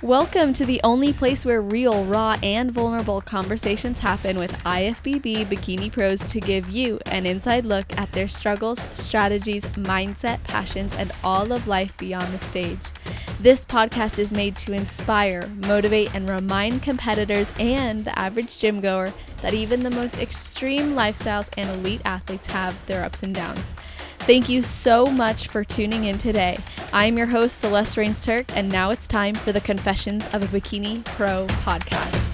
Welcome to the only place where real, raw, and vulnerable conversations happen with IFBB Bikini Pros to give you an inside look at their struggles, strategies, mindset, passions, and all of life beyond the stage. This podcast is made to inspire, motivate, and remind competitors and the average gym goer that even the most extreme lifestyles and elite athletes have their ups and downs. Thank you so much for tuning in today. I'm your host, Celeste Rains-Turk, and now it's time for the Confessions of a Bikini Pro podcast.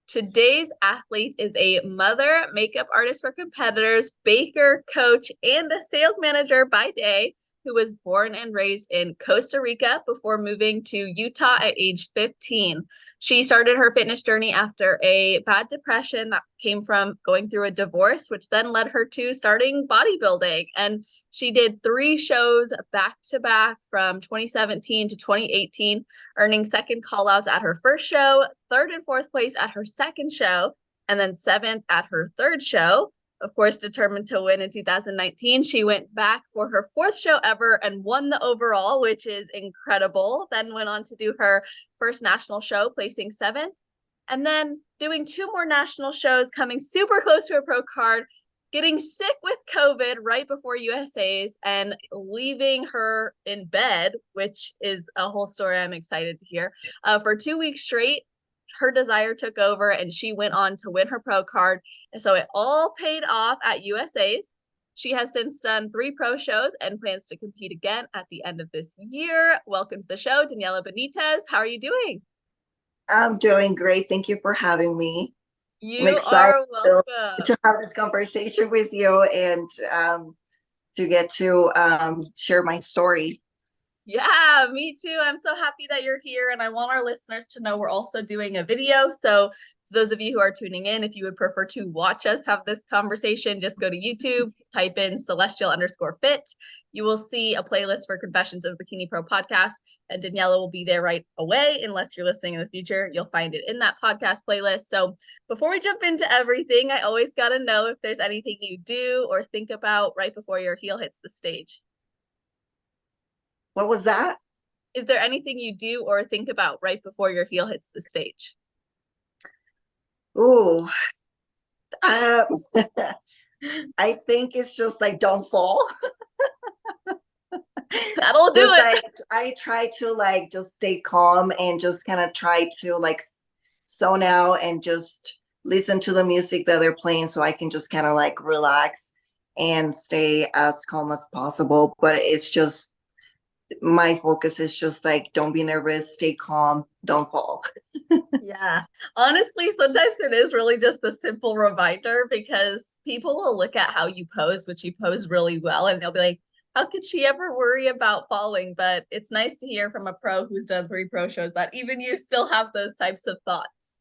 Today's athlete is a mother, makeup artist for competitors, baker, coach, and a sales manager by day, who was born and raised in Costa Rica before moving to Utah at age 15. She started her fitness journey after a bad depression that came from going through a divorce, which then led her to starting bodybuilding. And she did 3 shows back to back from 2017 to 2018, earning second callouts at her first show, 3rd and 4th place at her second show, and then 7th at her 3rd show. Of course, determined to win in 2019, she went back for her 4th show ever and won the overall, which is incredible. Then went on to do her first national show, placing 7th, and then doing 2 more national shows, coming super close to a pro card, getting sick with COVID right before USA's, and leaving her in bed, which is a whole story I'm excited to hear, for 2 weeks straight. Her desire took over and she went on to win her pro card. And so it all paid off at USA's. She has since done 3 pro shows and plans to compete again at the end of this year. Welcome to the show, Daniela Benitez. How are you doing? I'm doing great. Thank you for having me. You are welcome. To have this conversation with you and to get to share my story. Yeah, me too. I'm so happy that you're here, and I want our listeners to know we're also doing a video. So to those of you who are tuning in, if you would prefer to watch us have this conversation, just go to YouTube, type in celestial_fit. You will see a playlist for Confessions of a Bikini Pro podcast, and Daniela will be there right away. Unless you're listening in the future, you'll find it in that podcast playlist. So before we jump into everything, I always got to know if there's anything you do or think about right before your heel hits the stage. What was that? Is there anything you do or think about right before your heel hits the stage? Ooh, I think it's just like don't fall. That'll do it. I try to just stay calm and just kind of try to zone out and just listen to the music that they're playing so I can just kind of relax and stay as calm as possible. But it's just my focus is just don't be nervous, stay calm, don't fall. Yeah, honestly, sometimes it is really just a simple reminder, because people will look at how you pose, which you pose really well, and they'll be like, how could she ever worry about falling? But it's nice to hear from a pro who's done 3 pro shows that even you still have those types of thoughts.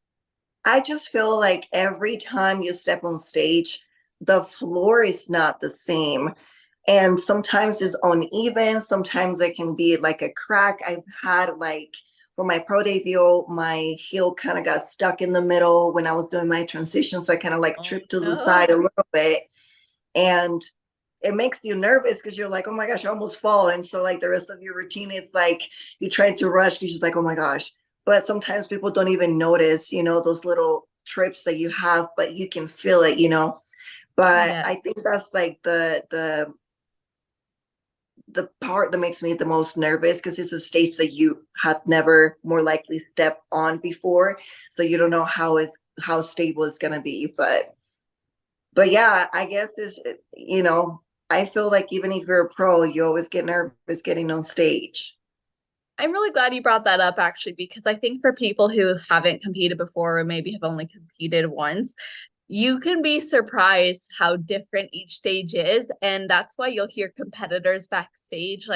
I just feel like every time you step on stage, the floor is not the same. And sometimes it's uneven. Sometimes it can be like a crack. I've had for my pro debut, my heel kind of got stuck in the middle when I was doing my transition. So I kind of tripped to the side a little bit. And it makes you nervous because you're like, oh my gosh, I almost fall. And so the rest of your routine is you're trying to rush. You're just like, oh my gosh. But sometimes people don't even notice, those little trips that you have, but you can feel it, But yeah. I think that's the part that makes me the most nervous, because it's a stage that you have never more likely stepped on before, so you don't know how stable it's gonna be. But yeah, I guess it's I feel like even if you're a pro, you always get nervous getting on stage. I'm really glad you brought that up, actually, because I think for people who haven't competed before or maybe have only competed once, you can be surprised how different each stage is. And that's why you'll hear competitors backstage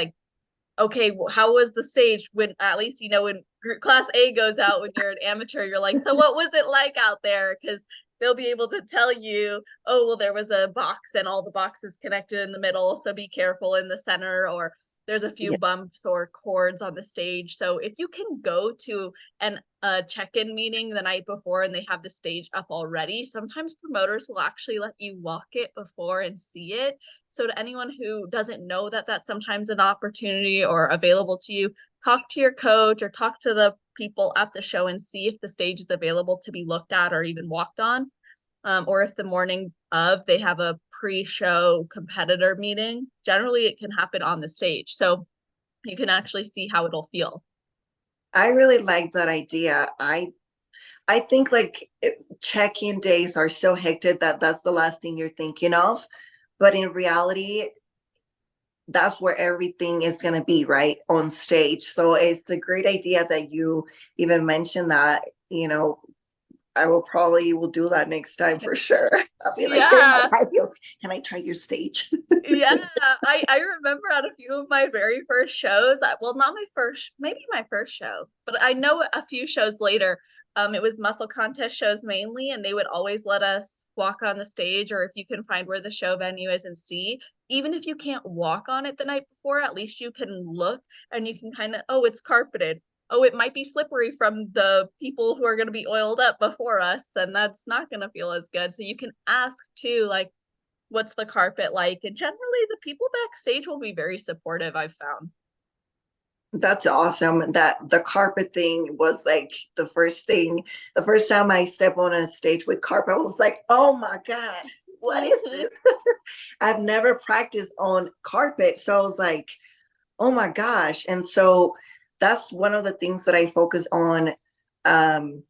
okay, how was the stage? When at least, when class A goes out, when you're an amateur, you're like, so what was it like out there? Because they'll be able to tell you, oh, well, there was a box and all the boxes connected in the middle, so be careful in the center. Or there's a few Yeah. bumps or cords on the stage. So if you can go to an a check-in meeting the night before and they have the stage up already, sometimes promoters will actually let you walk it before and see it. So to anyone who doesn't know that that's sometimes an opportunity or available to you, talk to your coach or talk to the people at the show and see if the stage is available to be looked at or even walked on. Or if the morning of they have a pre-show competitor meeting, generally it can happen on the stage. So you can actually see how it'll feel. I really like that idea. I think like check-in days are so hectic that that's the last thing you're thinking of. But in reality, that's where everything is going to be, right? On stage. So it's a great idea that you even mentioned that, I will do that next time for sure. I'll be like, here are my Yeah. high heels. Can I try your stage? Yeah, I remember at a few of my very first shows, well, not my first, maybe my first show, but I know a few shows later, it was muscle contest shows mainly, and they would always let us walk on the stage, or if you can find where the show venue is and see, even if you can't walk on it the night before, at least you can look and you can kind of, oh, it's carpeted. Oh, it might be slippery from the people who are going to be oiled up before us, and that's not going to feel as good. So you can ask too, like, what's the carpet like? And generally, the people backstage will be very supportive, I've found. That's awesome. That the carpet thing was like the first thing, the first time I stepped on a stage with carpet, I was like, oh my God, what is Mhm. this? I've never practiced on carpet. So I was like, oh my gosh. And so that's one of the things that I focus on um,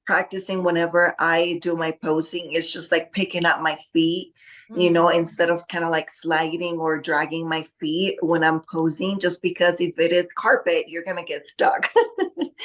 practicing whenever I do my posing. Is just like picking up my feet, Mm. instead of kind of like sliding or dragging my feet when I'm posing, just because if it is carpet, you're going to get stuck.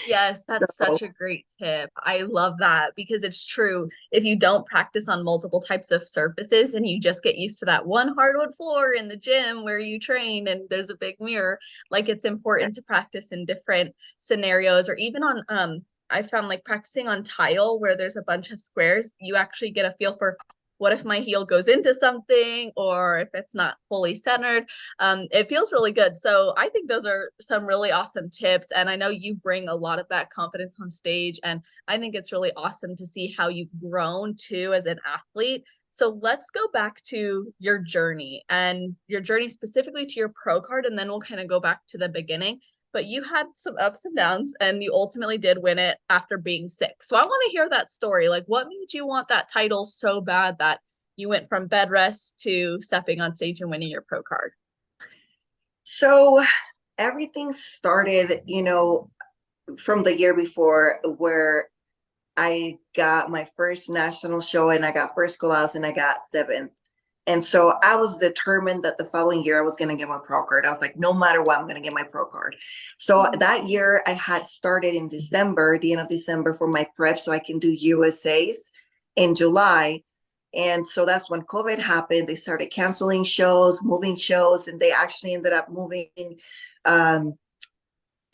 Yes, that's So such a great tip. I love that because it's true. If you don't practice on multiple types of surfaces and you just get used to that one hardwood floor in the gym where you train and there's a big mirror, like it's yeah. important to practice in different scenarios or even on I found like practicing on tile where there's a bunch of squares, you actually get a feel for what if my heel goes into something or if it's not fully centered. It feels really good. So I think those are some really awesome tips. And I know you bring a lot of that confidence on stage. And I think it's really awesome to see how you've grown too as an athlete. So let's go back to your journey and your journey specifically to your pro card, and then we'll kind of go back to the beginning. But you had some ups and downs, and you ultimately did win it after being sick. So I want to hear that story. Like, what made you want that title so bad that you went from bed rest to stepping on stage and winning your pro card? So everything started, from the year before, where I got my first national show and I got first call outs and I got seventh. And so I was determined that the following year I was going to get my pro card. I was like, no matter what, I'm going to get my pro card. So that year I had started in December, the end of December, for my prep so I can do USAs in July. And so that's when COVID happened. They started canceling shows, moving shows, and they actually ended up moving um,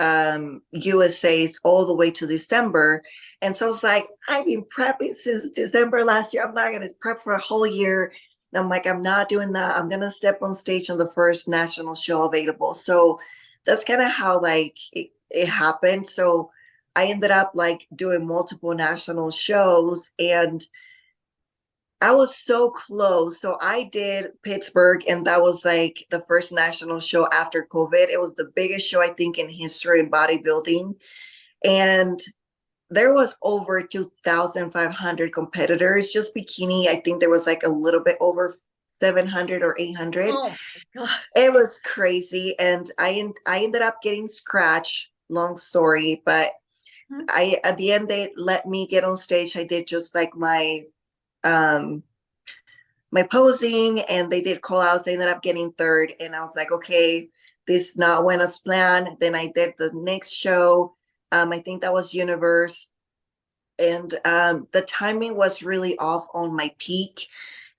USAs all the way to December. And so it's like, I've been prepping since December last year. I'm not going to prep for a whole year. And I'm like, I'm not doing that. I'm going to step on stage on the first national show available. So that's kind of how like it happened. So I ended up like doing multiple national shows, and I was so close. So I did Pittsburgh, and that was like the first national show after COVID. It was the biggest show, I think, in history in bodybuilding. And there was over 2,500 competitors. Just bikini, I think there was like a little bit over 700 or 800. Oh my God. It was crazy. And I ended up getting scratched, long story. But at the end, they let me get on stage. I did just like um my posing, and they did call outs. I ended up getting third, and I was like, okay, this not went as planned. Then I did the next show. I think that was Universe, and the timing was really off on my peak,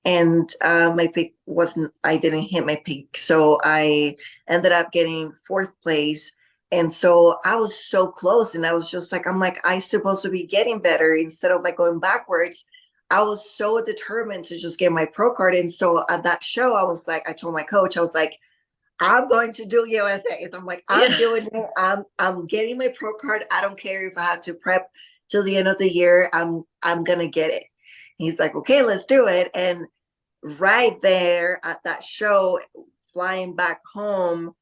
and my peak wasn't. I didn't hit my peak, so I ended up getting fourth place. And so I was so close, and I was just like, I'm like, I supposed to be getting better instead of like going backwards. I was so determined to just get my pro card. And so at that show, I was like, I told my coach, I was like, I'm going to do USA. I'm like, I'm Yeah. doing it. I'm getting my pro card. I don't care if I have to prep till the end of the year. I'm gonna get it. He's like, okay, let's do it. And right there at that show, flying back home,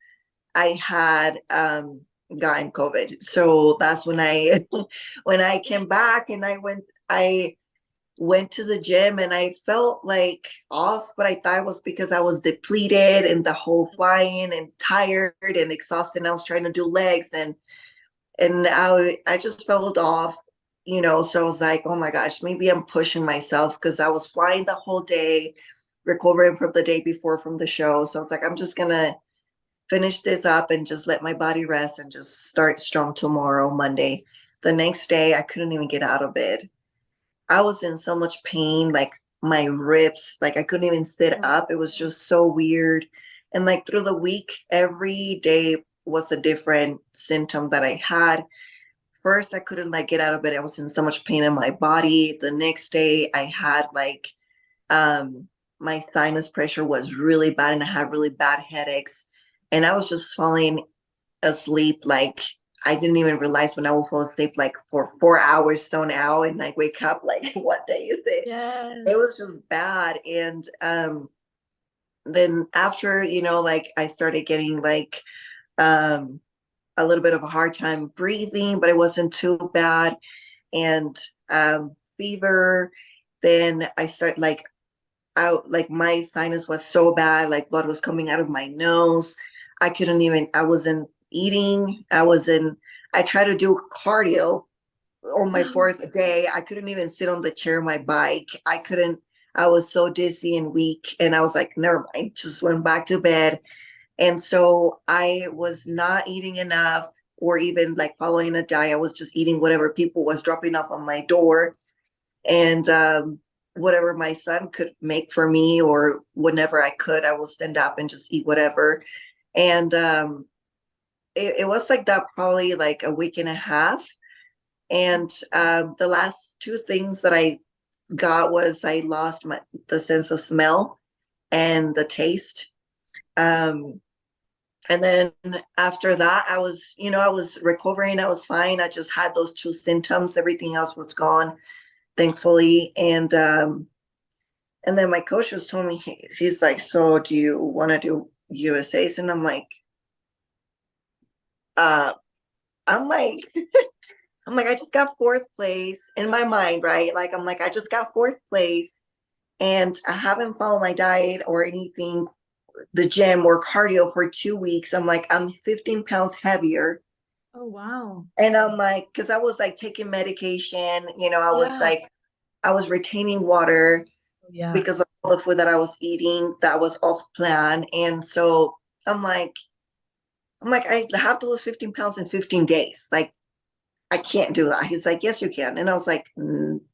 I had gotten COVID. So that's when I when I came back and I went to the gym and I felt like off, but I thought it was because I was depleted and the whole flying and tired and exhausted. And I was trying to do legs and I just felt off, you know. So I was like, oh my gosh, maybe I'm pushing myself because I was flying the whole day, recovering from the day before from the show. So I was like, I'm just gonna finish this up and just let my body rest and just start strong tomorrow, Monday. The next day, I couldn't even get out of bed. I was in so much pain, like my ribs, like I couldn't even sit Oh, up. It was just so weird. And like through the week, every day was a different symptom that I had. First, I couldn't like get out of bed. I was in so much pain in my body. The next day, I had like um my sinus pressure was really bad and I had really bad headaches. And I was just falling asleep like I didn't even realize when I would fall asleep like for 4 hours stone out and like wake up like what day is it? yes. It was just bad. And then after, you know, like I started getting like um a little bit of a hard time breathing, but it wasn't too bad. And fever. Then I start like out like my sinus was so bad, like blood was coming out of my nose. I couldn't even, I wasn't eating. I tried to do cardio on my fourth day. I couldn't even sit on the chair of my bike. I was so dizzy and weak. And I was like, never mind, just went back to bed. And so I was not eating enough or even like following a diet. I was just eating whatever people was dropping off on my door. And whatever my son could make for me or whenever I could, I will stand up and just eat whatever. And it was like that probably like a week and a half. And the last two things that I got was I lost the sense of smell and the taste. Um, and then after that, I was, you know, I was recovering. I was fine. I just had those two symptoms. Everything else was gone, thankfully. And then my coach was telling me, he's like, so do you want to do USAs? And I'm like, uh, I'm like, I'm like, I just got fourth place in my mind, right? Like, I'm like, I just got fourth place and I haven't followed my diet or anything, the gym or cardio for 2 weeks. I'm like, I'm 15 pounds heavier. Oh, wow. And I'm like, because I was like taking medication, you know, Yeah. I was retaining water Yeah. because of all the food that I was eating that was off plan. And so I'm like, I have to lose 15 pounds in 15 days. Like, I can't do that. He's like, yes, you can. And I was like,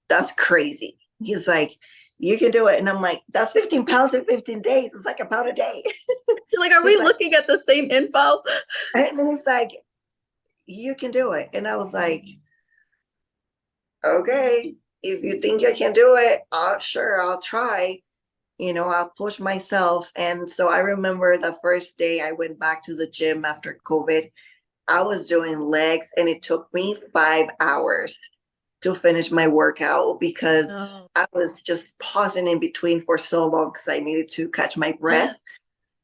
that's crazy. He's like, you can do it. And I'm like, that's 15 pounds in 15 days. It's like a pound a day. You're like, are we He's like, looking at the same info? and he's like, you can do it. And I was like, okay, if you think I can do it, sure, I'll try. You know, I'll push myself. And so I remember the first day I went back to the gym after COVID, I was doing legs and it took me 5 hours to finish my workout because Oh. I was just pausing in between for so long because I needed to catch my breath.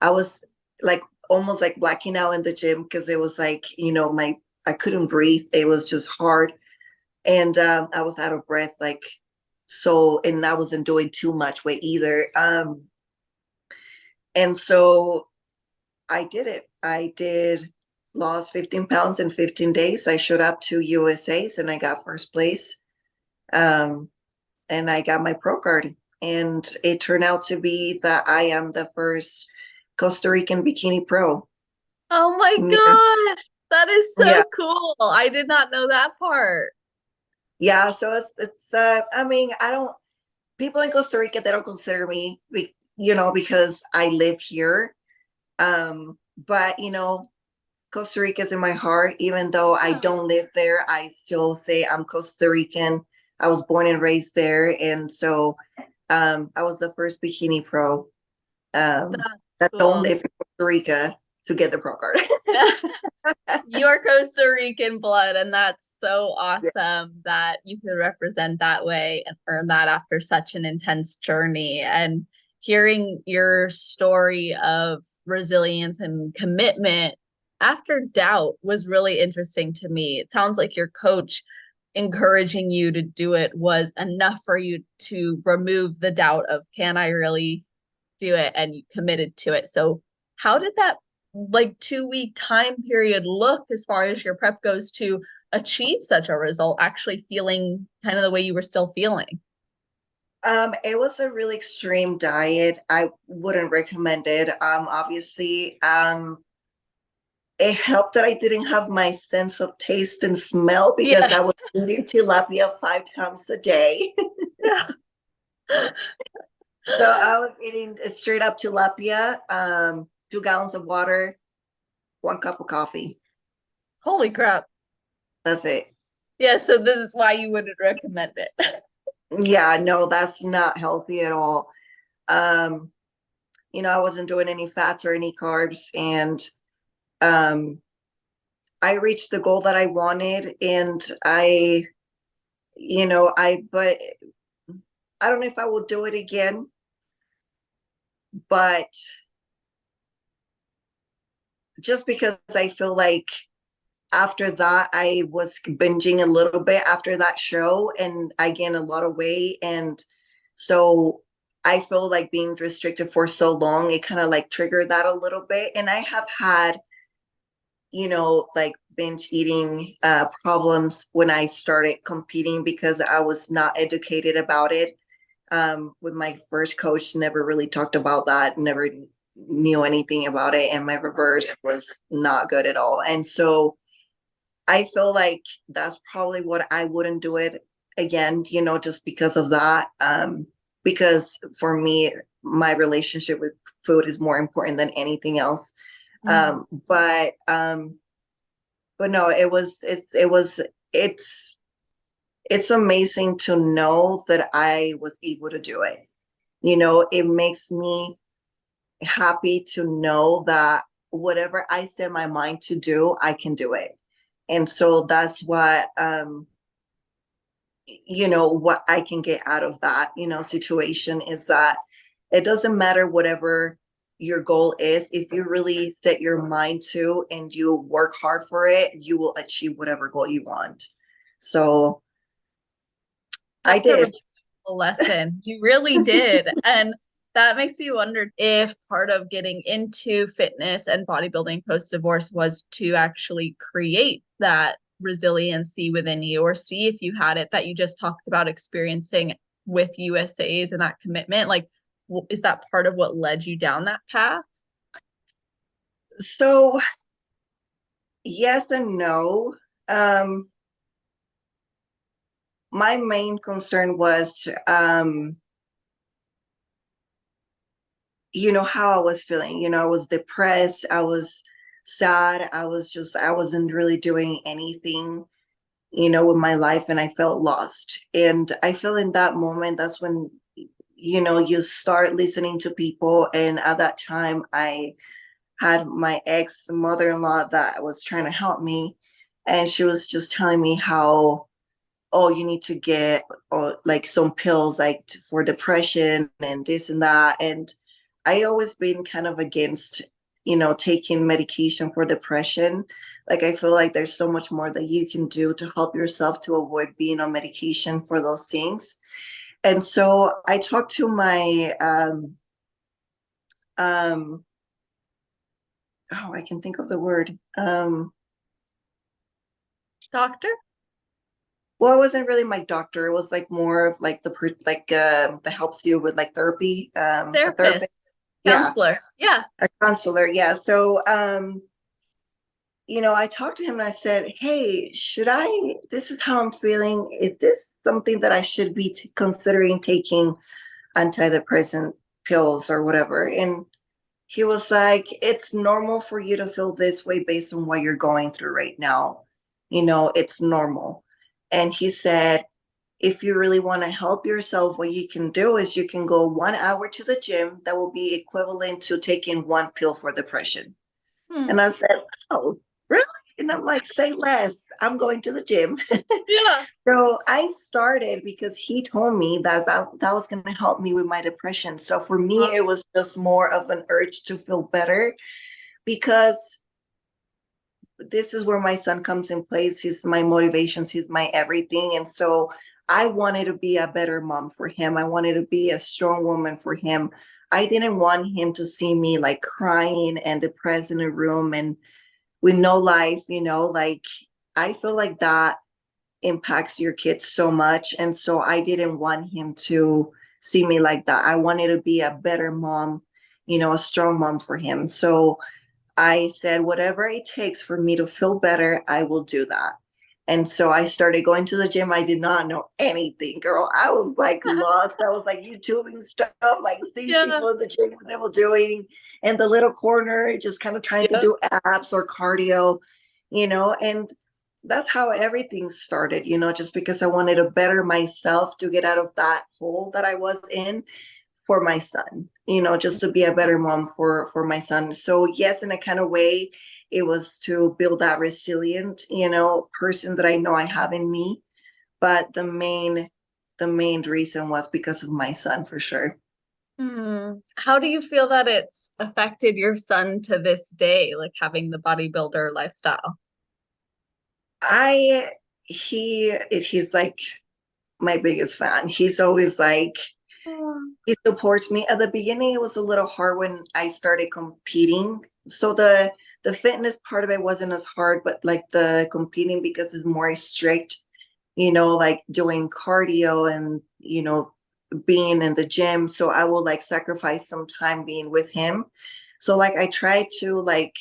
I was like almost like blacking out in the gym because it was like, you know, I couldn't breathe. It was just hard. And I was out of breath, like so, and I wasn't doing too much weight either. And so I did it. I did lost 15 pounds in 15 days. I showed up to USA's and I got first place. Um, and I got my pro card. And it turned out to be that I am the first Costa Rican bikini pro. Oh my Yeah. gosh. That is Yeah. so cool. I did not know that part. Yeah. So it's I mean, I don't people in Costa Rica, they don't consider me, you know, because I live here. But you know, Costa Rica is in my heart. Even though I Yeah. don't live there, I still say I'm Costa Rican. I was born and raised there. And so I was the first bikini pro That's that don't cool. live in Costa Rica. to get the pro card. You're Costa Rican blood, and that's so Yeah. awesome that you could represent that way and earn that after such an intense journey. And hearing your story of resilience and commitment after doubt was really interesting to me. It sounds like your coach encouraging you to do it was enough for you to remove the doubt of, can I really do it? And you committed to it. So how did that like 2 week time period look as far as your prep goes to achieve such a result, actually feeling kind of the way you were still feeling? It was a really extreme diet. I wouldn't recommend it. Obviously, it helped that I didn't have my sense of taste and smell because Yeah. I was eating tilapia 5 times a day. Yeah. So I was eating straight up tilapia, 2 gallons of water, 1 cup of coffee. Holy crap. That's it. Yeah, so this is why you wouldn't recommend it. Yeah, no, that's not healthy at all. Um, I wasn't doing any fats or any carbs, and um, I reached the goal that I wanted, and but I don't know if I will do it again, but just because I feel like after that, I was binging a little bit after that show and I gained a lot of weight. And so I feel like being restricted for so long, it kind of like triggered that a little bit. And I have had, like binge eating problems when I started competing because I was not educated about it. With my first coach, never really talked about that, never knew anything about it. And my reverse was not good at all. And so I feel like that's probably what I wouldn't do it again, just because of that. Because for me, my relationship with food is more important than anything else. Mhm. But no, it's amazing to know that I was able to do it. It makes me happy to know that whatever I set my mind to do, I can do it. And so that's what I can get out of that, situation is that it doesn't matter whatever your goal is. If you really set your mind to and you work hard for it, you will achieve whatever goal you want. So I That's a did. really cool lesson. You really did. And that makes me wonder if part of getting into fitness and bodybuilding post divorce was to actually create that resiliency within you, or see if you had it that you just talked about experiencing with USA's and that commitment. Like, is that part of what led you down that path? So yes and no. My main concern was how I was feeling. I was depressed, I was sad, I wasn't really doing anything, with my life, and I felt lost. And I feel in that moment, that's when, you start listening to people. And at that time, I had my ex mother-in-law that was trying to help me. And she was just telling me how, oh, you need to get like some pills like for depression and this and that. And I always been kind of against, taking medication for depression. Like I feel like there's so much more that you can do to help yourself to avoid being on medication for those things. And so I talked to my um oh, I can think of the word. Doctor? Well, it wasn't really my doctor. It was like more of like that helps you with like therapy, a Therapist? therapist. Yeah, Counselor? Yeah. a counselor. Yeah. So I talked to him and I said, hey, this is how I'm feeling. Is this something that I should be considering taking antidepressant pills or whatever? And he was like, it's normal for you to feel this way based on what you're going through right now. It's normal. And he said, if you really want to help yourself, what you can do is you can go 1 hour to the gym. That will be equivalent to taking one pill for depression. Hmm. And I said, oh, really? And I'm like, say less. I'm going to the gym. Yeah. So I started because he told me that was going to help me with my depression. So for me, it was just more of an urge to feel better because this is where my son comes in place. He's my motivations, he's my everything. And so I wanted to be a better mom for him. I wanted to be a strong woman for him. I didn't want him to see me like crying and depressed in a room and with no life, like I feel like that impacts your kids so much. And so I didn't want him to see me like that. I wanted to be a better mom, a strong mom for him. So I said, whatever it takes for me to feel better, I will do that. And so I started going to the gym. I did not know anything, girl. I was like lost. I was like YouTubing stuff, like seeing Yeah. people in the gym, what they were doing in the little corner, just kind of trying to Yep. do abs or cardio, and that's how everything started, just because I wanted to better myself to get out of that hole that I was in for my son, just to be a better mom for my son. So yes, in a kind of way, it was to build that resilient, person that I know I have in me. But the main reason was because of my son for sure. Hmm. How do you feel that it's affected your son to this day, like having the bodybuilder lifestyle? I he's like my biggest fan. He's always like Oh, he supports me. At the beginning, it was a little hard when I started competing. So the fitness part of it wasn't as hard, but like the competing because it's more strict, like doing cardio and being in the gym. So I will like sacrifice some time being with him. So like I try to like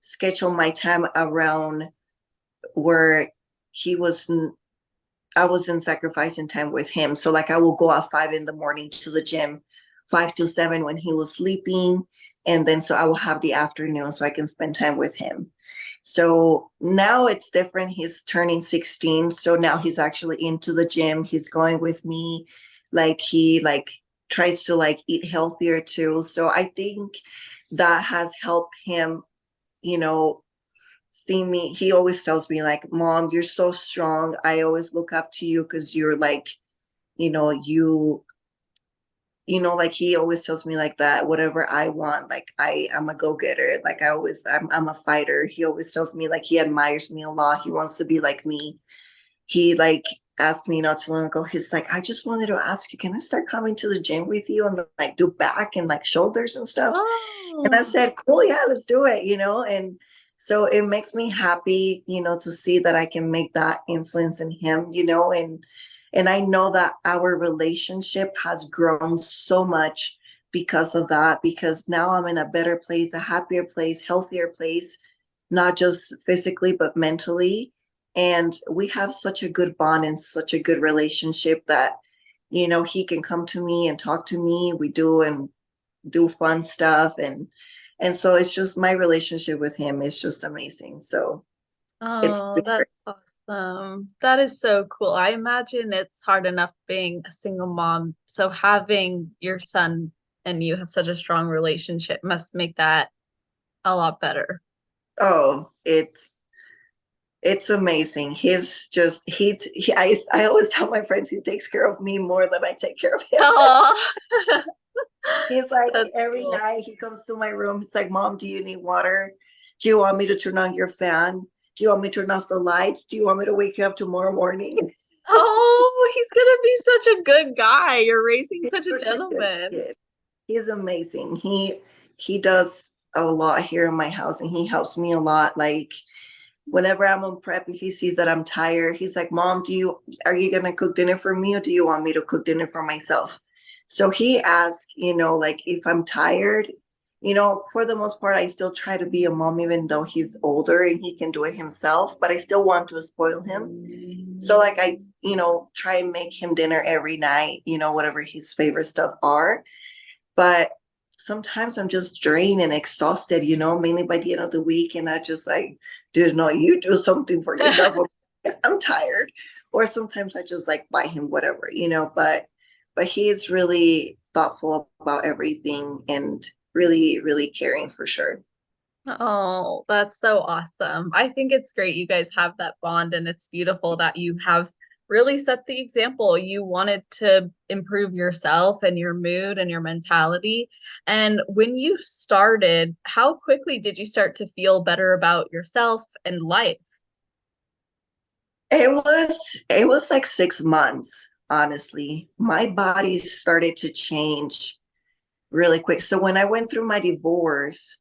schedule my time around where he was I wasn't sacrificing time with him. So like I will go at 5 in the morning to the gym, 5 to 7 when he was sleeping. And then so I will have the afternoon so I can spend time with him. So now it's different. He's turning 16. So now he's actually into the gym. He's going with me. Like he like tries to like eat healthier too. So I think that has helped him, you know, see me. He always tells me like, Mom, you're so strong. I always look up to you because you're like, you know, you like he always tells me like that, whatever I want, like I'm a go-getter. Like I'm a fighter. He always tells me like he admires me a lot. He wants to be like me. He like asked me not too long ago, he's like, I just wanted to ask you, can I start coming to the gym with you and like do back and like shoulders and stuff? And I oh, said, cool, yeah, let's do it, and so it makes me happy, to see that I can make that influence in him, and I know that our relationship has grown so much because of that, because now I'm in a better place, a happier place, healthier place, not just physically, but mentally. And we have such a good bond and such a good relationship that, he can come to me and talk to me. We do fun stuff, and so it's just my relationship with him is just amazing. So it's oh, that's awesome. That is so cool. I imagine it's hard enough being a single mom. So having your son and you have such a strong relationship must make that a lot better. oh it's amazing. He's just I always tell my friends he takes care of me more than I take care of him. Oh, He's like that's every cool. night he comes to my room. He's like, Mom, do you need water? Do you want me to turn on your fan? Do you want me to turn off the lights? Do you want me to wake you up tomorrow morning? Oh, he's gonna be such a good guy. You're raising He's such a such a good gentleman. kid. He's amazing. He does a lot here in my house and he helps me a lot. Like whenever I'm on prep, if he sees that I'm tired, he's like, Mom, are you gonna cook dinner for me or do you want me to cook dinner for myself? So he asks, like if I'm tired, for the most part, I still try to be a mom, even though he's older and he can do it himself, but I still want to spoil him. So like I, try and make him dinner every night, whatever his favorite stuff are. But sometimes I'm just drained and exhausted, mainly by the end of the week. And I just like, dude, no, you do something for yourself. I'm tired. Or sometimes I just like buy him whatever, but he is really thoughtful about everything and really, really caring for sure. Oh, that's so awesome. I think it's great you guys have that bond, and it's beautiful that you have really set the example. You wanted to improve yourself and your mood and your mentality. And when you started, how quickly did you start to feel better about yourself and life? It was like 6 months, honestly. My body started to change really quick. So when I went through my divorce,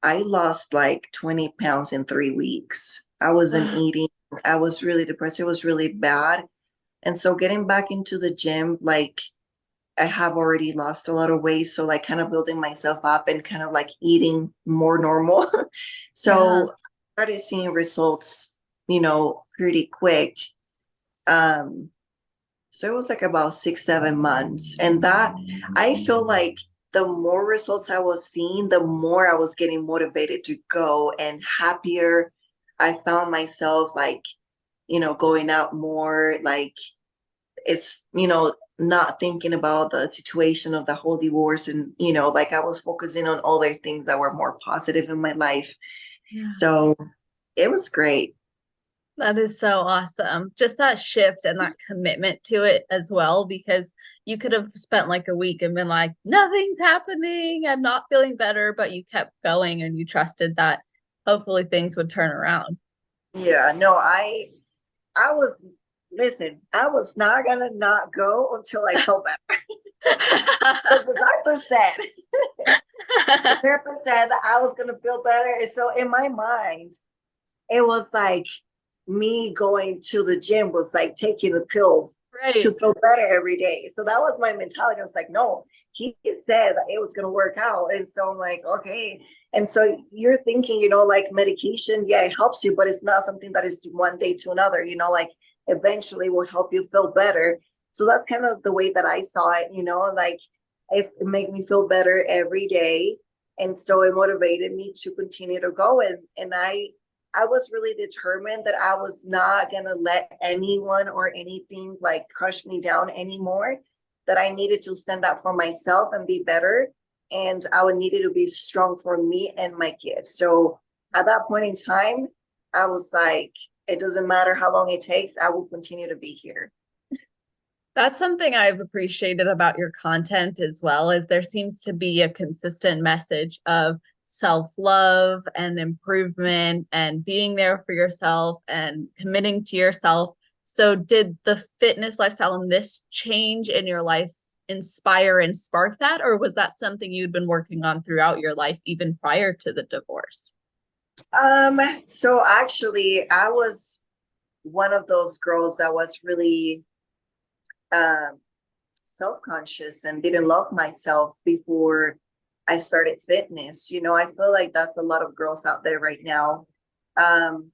I lost like 20 pounds in 3 weeks. I wasn't eating. I was really depressed. It was really bad. And so getting back into the gym, like I have already lost a lot of weight. So like kind of building myself up and kind of like eating more normal. Yeah. So I started seeing results, pretty quick. Um, so it was like about 6, 7 months. And that I feel like the more results I was seeing, the more I was getting motivated to go and happier. I found myself like, going out more, like it's, not thinking about the situation of the whole divorce and, like I was focusing on other things that were more positive in my life. Yeah. So it was great. That is so awesome. Just that shift and that commitment to it as well, because you could have spent like a week and been like, nothing's happening. I'm not feeling better, but you kept going and you trusted that hopefully things would turn around. Yeah, no, I was, listen, I was not gonna not go until I felt better. Because the doctor said, the therapist said that I was gonna feel better. And so in my mind, it was like me going to the gym was like taking a pill Right. to feel better every day. So that was my mentality. I was like, no, he said that it was gonna work out. And so I'm like, okay. And so you're thinking, like medication, yeah, it helps you, but it's not something that is one day to another, like eventually will help you feel better. So that's kind of the way that I saw it, like it made me feel better every day. And so it motivated me to continue to go. And I was really determined that I was not going to let anyone or anything like crush me down anymore, that I needed to stand up for myself and be better. And I would needed to be strong for me and my kids. So at that point in time, I was like, it doesn't matter how long it takes, I will continue to be here. That's something I've appreciated about your content as well, is there seems to be a consistent message of self-love and improvement and being there for yourself and committing to yourself. So did the fitness lifestyle and this change in your life inspire and spark that, or was that something you'd been working on throughout your life even prior to the divorce? So actually I was one of those girls that was really um self-conscious and didn't love myself before I started fitness. I feel like that's a lot of girls out there right now. Um,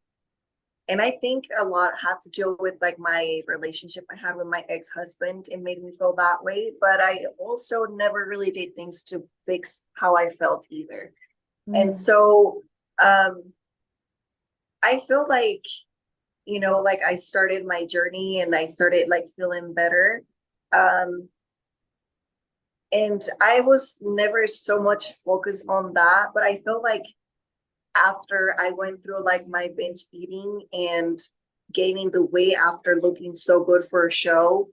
and I think a lot had to do with like my relationship I had with my ex-husband. It made me feel that way, but I also never really did things to fix how I felt either. And Mm. so I feel like, like I started my journey and I started like feeling better. Um, And I was never so much focused on that, but I felt like after I went through like my binge eating and gaining the weight after looking so good for a show,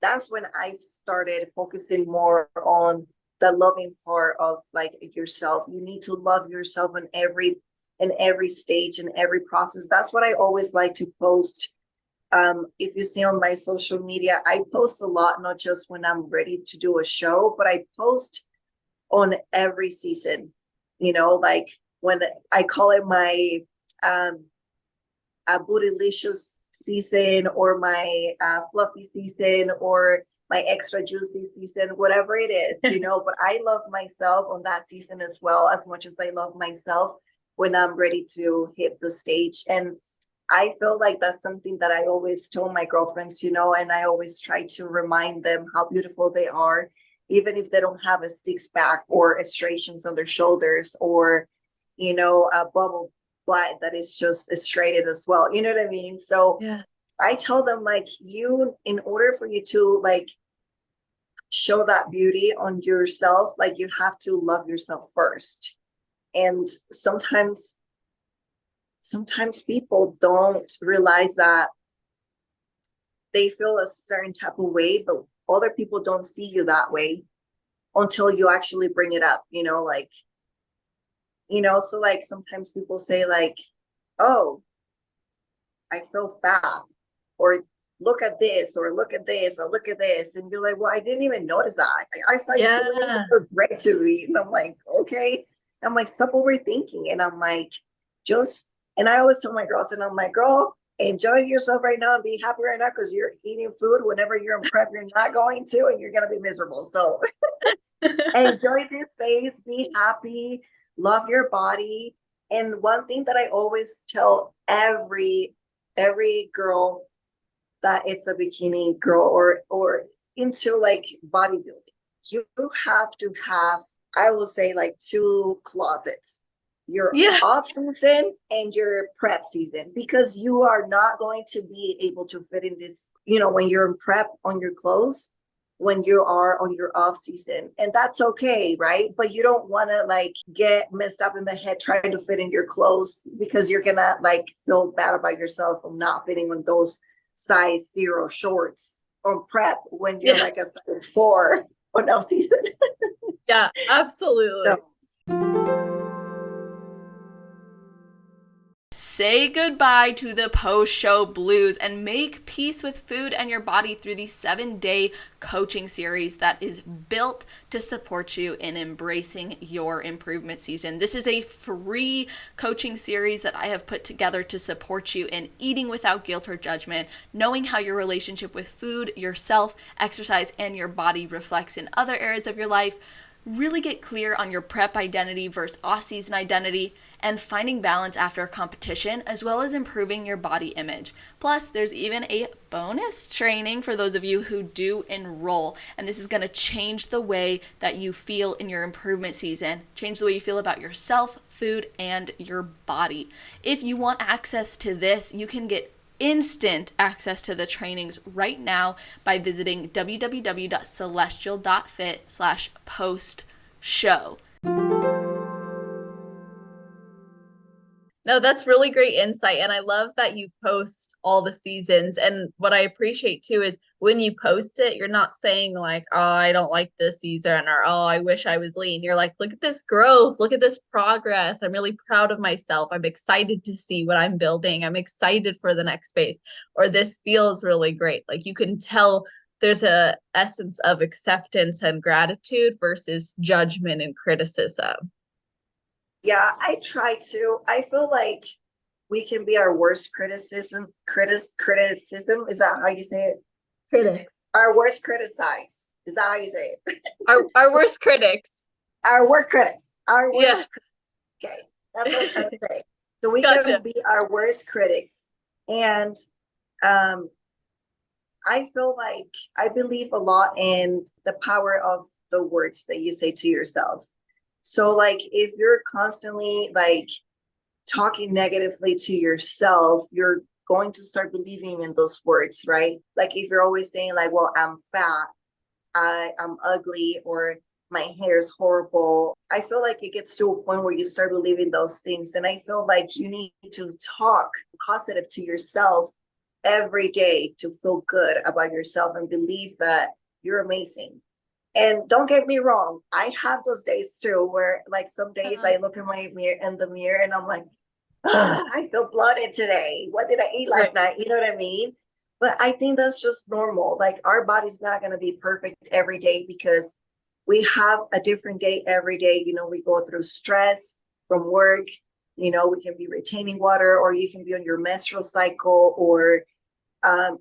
that's when I started focusing more on the loving part of like yourself. You need to love yourself in every stage and every process. That's what I always like to post. If you see on my social media, I post a lot, not just when I'm ready to do a show, but I post on every season, like when I call it my um, bootylicious season or my fluffy season or my extra juicy season, whatever it is, but I love myself on that season as well, as much as I love myself when I'm ready to hit the stage. And I feel like that's something that I always told my girlfriends, and I always try to remind them how beautiful they are, even if they don't have a six pack or a striations on their shoulders or, a bubble butt that is just straightened as well. You know what I mean? So Yeah. I tell them like in order for you to like show that beauty on yourself, like you have to love yourself first. And sometimes people don't realize that they feel a certain type of way, but other people don't see you that way until you actually bring it up, like, so like sometimes people say like, oh, I feel fat, or look at this, or look at this, or look at this. And you're like, well, I didn't even notice that. I saw you feeling Yeah. so great to me. And I'm like, okay. I'm like, stop overthinking. And I'm like, and I always tell my girls, and I'm like, girl, enjoy yourself right now and be happy right now, because you're eating food whenever you're in prep, you're not going to, and you're going to be miserable. So enjoy this phase, be happy, love your body. And one thing that I always tell every girl that it's a bikini girl or into like bodybuilding, you have to have, I will say, like 2 closets: your Yeah. off season and your prep season, because you are not going to be able to fit in this, when you're in prep, on your clothes, when you are on your off season. And that's okay, right? But you don't want to like get messed up in the head trying to fit in your clothes, because you're gonna like feel bad about yourself for not fitting on those size 0 shorts on prep when you're Yeah. like a size 4 on off season. Yeah, absolutely. So Say goodbye to the post-show blues and make peace with food and your body through the 7-day coaching series that is built to support you in embracing your improvement season. This is a free coaching series that I have put together to support you in eating without guilt or judgment, knowing how your relationship with food, yourself, exercise, and your body reflects in other areas of your life. Really get clear on your prep identity versus off-season identity, and finding balance after a competition, as well as improving your body image. Plus, there's even a bonus training for those of you who do enroll, and this is going to change the way that you feel in your improvement season, change the way you feel about yourself, food, and your body. If you want access to this, you can get instant access to the trainings right now by visiting www.celestial.fit/post-show. No, that's really great insight. And I love that you post all the seasons. And what I appreciate too is when you post it, you're not saying like, oh, I don't like this season, or oh, I wish I was lean. You're like, look at this growth, look at this progress. I'm really proud of myself. I'm excited to see what I'm building. I'm excited for the next phase, or this feels really great. Like you can tell there's a essence of acceptance and gratitude versus judgment and criticism. yeah, I feel like we can be our worst criticism. Is that how you say it? Critics. Our worst criticize. Is that how you say it? Our worst critics. Our worst critics. Our Yeah. worst. Okay, that's what I'm trying to say. So we Gotcha. can be our worst critics. And I feel like I believe a lot in the power of the words that you say to yourself. So like if you're constantly like talking negatively to yourself, you're going to start believing in those words, right? Like if you're always saying like, well, I'm fat, I'm ugly, or my hair is horrible, I feel like it gets to a point where you start believing those things. And I feel like you need to talk positive to yourself every day to feel good about yourself and believe that you're amazing. And don't get me wrong, I have those days too, where like some days I look in the mirror and I'm like, oh, I feel bloated today. What did I eat last night? You know what I mean? But I think that's just normal. Like our body's not going to be perfect every day, because we have a different day every day. We go through stress from work. We can be retaining water, or you can be on your menstrual cycle, or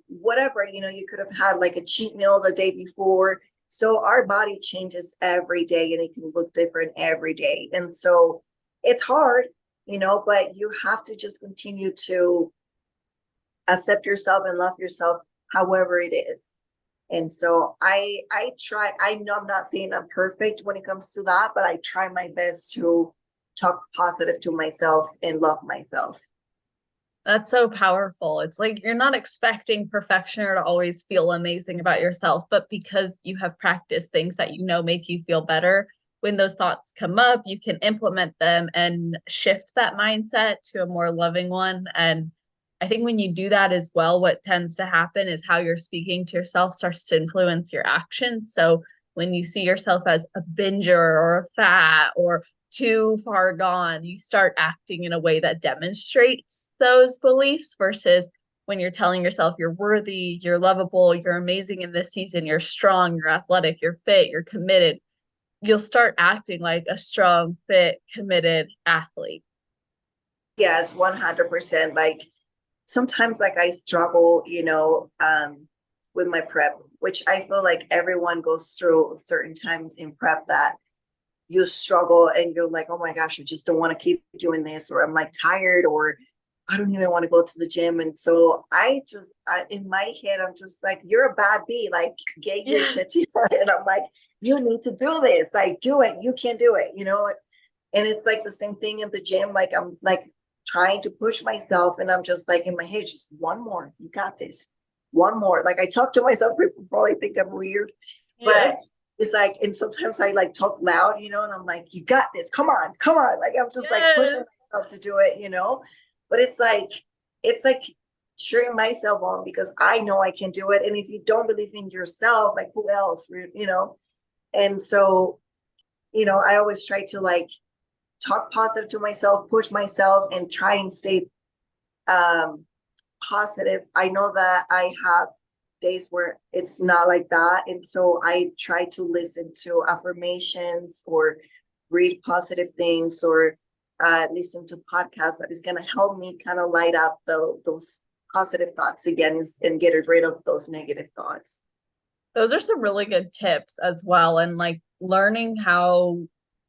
whatever. You could have had like a cheat meal the day before. So our body changes every day, and it can look different every day. And so it's hard, but you have to just continue to accept yourself and love yourself however it is. And so I try, I know I'm not saying I'm perfect when it comes to that, but I try my best to talk positive to myself and love myself. That's so powerful. It's like you're not expecting perfection or to always feel amazing about yourself, but because you have practiced things that make you feel better, when those thoughts come up, you can implement them and shift that mindset to a more loving one. And I think when you do that as well, what tends to happen is how you're speaking to yourself starts to influence your actions. So when you see yourself as a binger or a fat or too far gone, you start acting in a way that demonstrates those beliefs versus when you're telling yourself you're worthy, you're lovable, you're amazing in this season, you're strong, you're athletic, you're fit, you're committed. You'll start acting like a strong, fit, committed athlete. Yes, 100%. Like sometimes like I struggle, with my prep, which I feel like everyone goes through certain times in prep that you struggle and you're like, oh my gosh, I just don't want to keep doing this, or I'm like tired, or I don't even want to go to the gym. And so in my head, I'm just like, you're a bad bee, like get your Yeah. shit together. And I'm like, you need to do this, like do it. You can do it, And it's like the same thing in the gym. Like I'm like trying to push myself and I'm just like in my head, just one more, you got this. One more. Like I talk to myself, people probably think I'm weird, but Yes. it's like, and sometimes I like talk loud, and I'm like, you got this. Come on, come on. Like I'm just like pushing Yes. myself to do it, But it's like cheering myself on because I know I can do it. And if you don't believe in yourself, like who else, And so, I always try to like talk positive to myself, push myself, and try and stay um positive. I know that I have days where it's not like that. And so I try to listen to affirmations or read positive things or listen to podcasts that is going to help me kind of light up those positive thoughts again and get rid of those negative thoughts. Those are some really good tips as well. And like learning how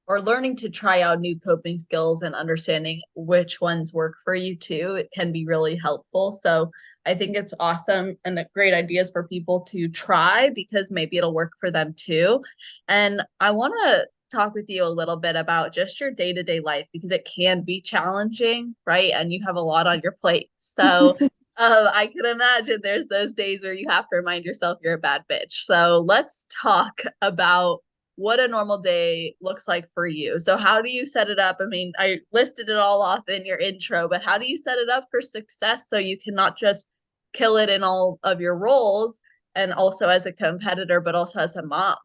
or learning to try out new coping skills and understanding which ones work for you too, it can be really helpful. So I think it's awesome and a great ideas for people to try because maybe it'll work for them too. And I want to talk with you a little bit about just your day-to-day life because it can be challenging, right? And you have a lot on your plate. So I can imagine there's those days where you have to remind yourself you're a bad bitch. So let's talk about what a normal day looks like for you. So how do you set it up? I mean, I listed it all off in your intro, but how do you set it up for success so you can not just kill it in all of your roles and also as a competitor, but also as a mom?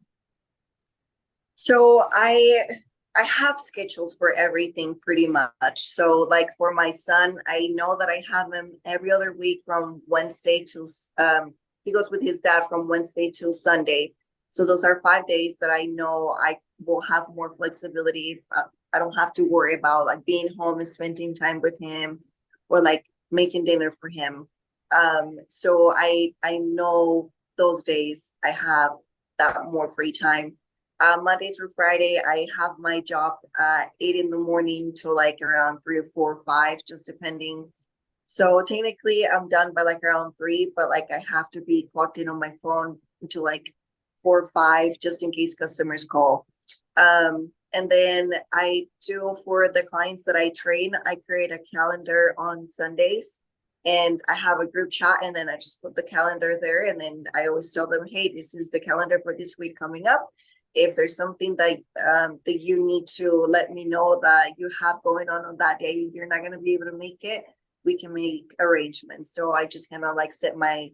So I have schedules for everything pretty much. So like for my son, I know that I have him every other week from Wednesday to he goes with his dad from Wednesday to Sunday. So those are 5 days that I know I will have more flexibility. I don't have to worry about like being home and spending time with him or like making dinner for him. So I know those days I have that more free time. Monday through Friday, I have my job 8 in the morning till like around 3 or 4 or 5, just depending. So technically, I'm done by like around 3, but like I have to be clocked in on my phone until like 4 or 5, just in case customers call. And then I do for the clients that I train, I create a calendar on Sundays. And I have a group chat, and then I just put the calendar there. And then I always tell them, hey, this is the calendar for this week coming up. If there's something that you need to let me know that you have going on that day, you're not going to be able to make it, we can make arrangements. So I just kind of like set my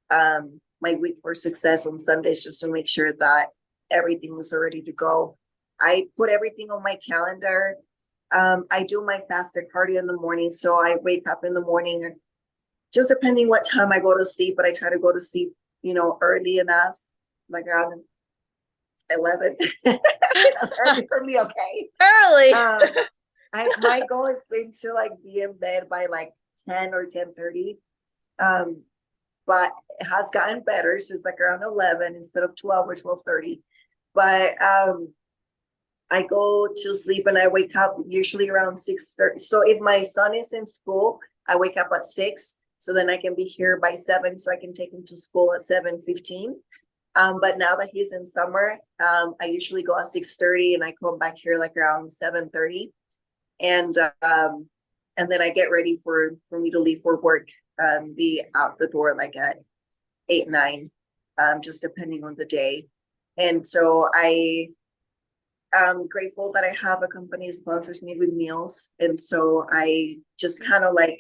my week for success on Sundays just to make sure that everything is ready to go. I put everything on my calendar. I do my fasted cardio in the morning, so I wake up in the morning, just depending what time I go to sleep, but I try to go to sleep, early enough, like around 11. That's early for me, okay. Early. My goal has been to like be in bed by like 10 or 10:30. But it has gotten better. So it's like around 11 instead of 12 or 12:30. But I go to sleep and I wake up usually around 6:30. So if my son is in school, I wake up at 6. So then I can be here by 7, so I can take him to school at 7:15. But now that he's in summer, I usually go at 6:30 and I come back here like around 7:30. And then I get ready for me to leave for work, be out the door like at 8, 9, just depending on the day. And so I'm grateful that I have a company that sponsors me with meals. And so I just kind of like,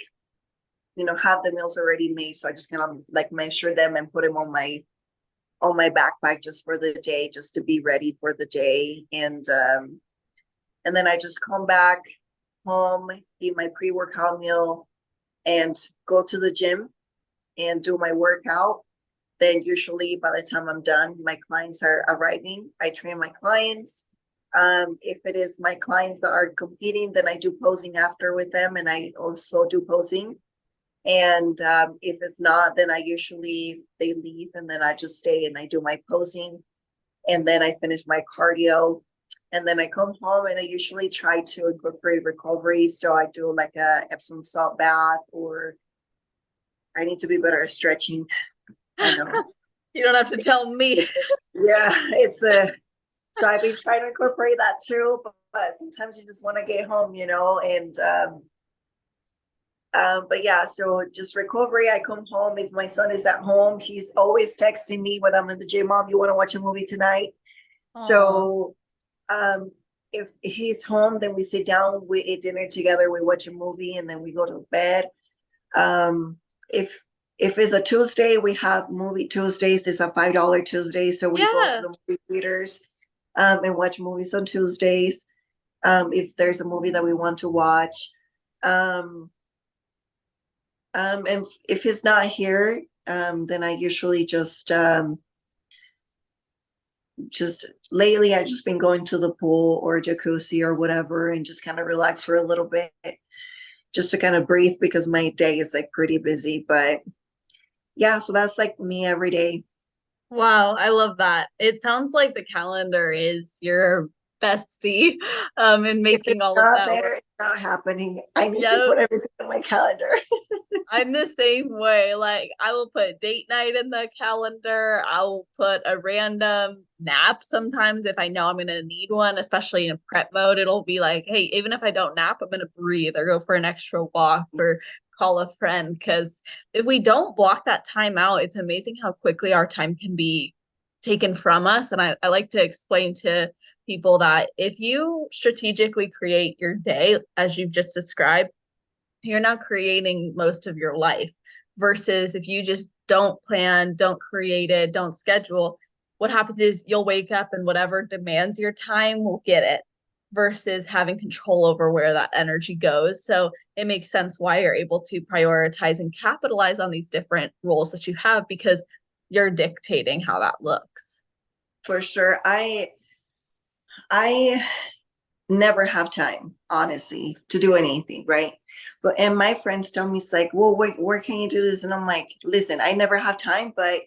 have the meals already made. So I just kind of like measure them and put them on my backpack just for the day, just to be ready for the day. And then I just come back home, eat my pre-workout meal, and go to the gym and do my workout. Then usually by the time I'm done, my clients are arriving. I train my clients. If it is my clients that are competing, then I do posing after with them, and I also do posing. And if it's not, then they leave, and then I just stay and I do my posing, and then I finish my cardio, and then I come home and I usually try to incorporate recovery. So I do like a Epsom salt bath, or I need to be better at stretching. I know. You don't have to tell me. Yeah, so I've been trying to incorporate that too, but sometimes you just want to get home, but yeah, so just recovery. I come home. If my son is at home, he's always texting me when I'm in the gym, Mom, you want to watch a movie tonight? Aw. So if he's home, then we sit down, we eat dinner together, we watch a movie, and then we go to bed. If it's a Tuesday, we have movie Tuesdays. It's a $5 Tuesday, so we go to Yeah. the movie theaters and watch movies on Tuesdays. If there's a movie that we want to watch. And if he's not here, then I usually just lately I've just been going to the pool or jacuzzi or whatever and just kind of relax for a little bit, just to kind of breathe, because my day is like pretty busy. But yeah, so that's like me every day. Wow, I love that. It sounds like the calendar is your bestie in If it's making all of not that work. there, it's not happening. I need to Yep. put everything on my calendar. I'm the same way. Like, I will put date night in the calendar. I'll put a random nap sometimes if I know I'm going to need one, especially in prep mode. It'll be like, hey, even if I don't nap, I'm going to breathe or go for an extra walk or call a friend. Because if we don't block that time out, it's amazing how quickly our time can be taken from us. And I like to explain to people that if you strategically create your day, as you've just described, you're not creating most of your life versus if you just don't plan, don't create it, don't schedule, what happens is you'll wake up and whatever demands your time will get it versus having control over where that energy goes. So it makes sense why you're able to prioritize and capitalize on these different roles that you have because you're dictating how that looks. For sure. I never have time, honestly, to do anything, right? And my friends tell me, it's like, well, where can you do this? And I'm like, listen, I never have time, but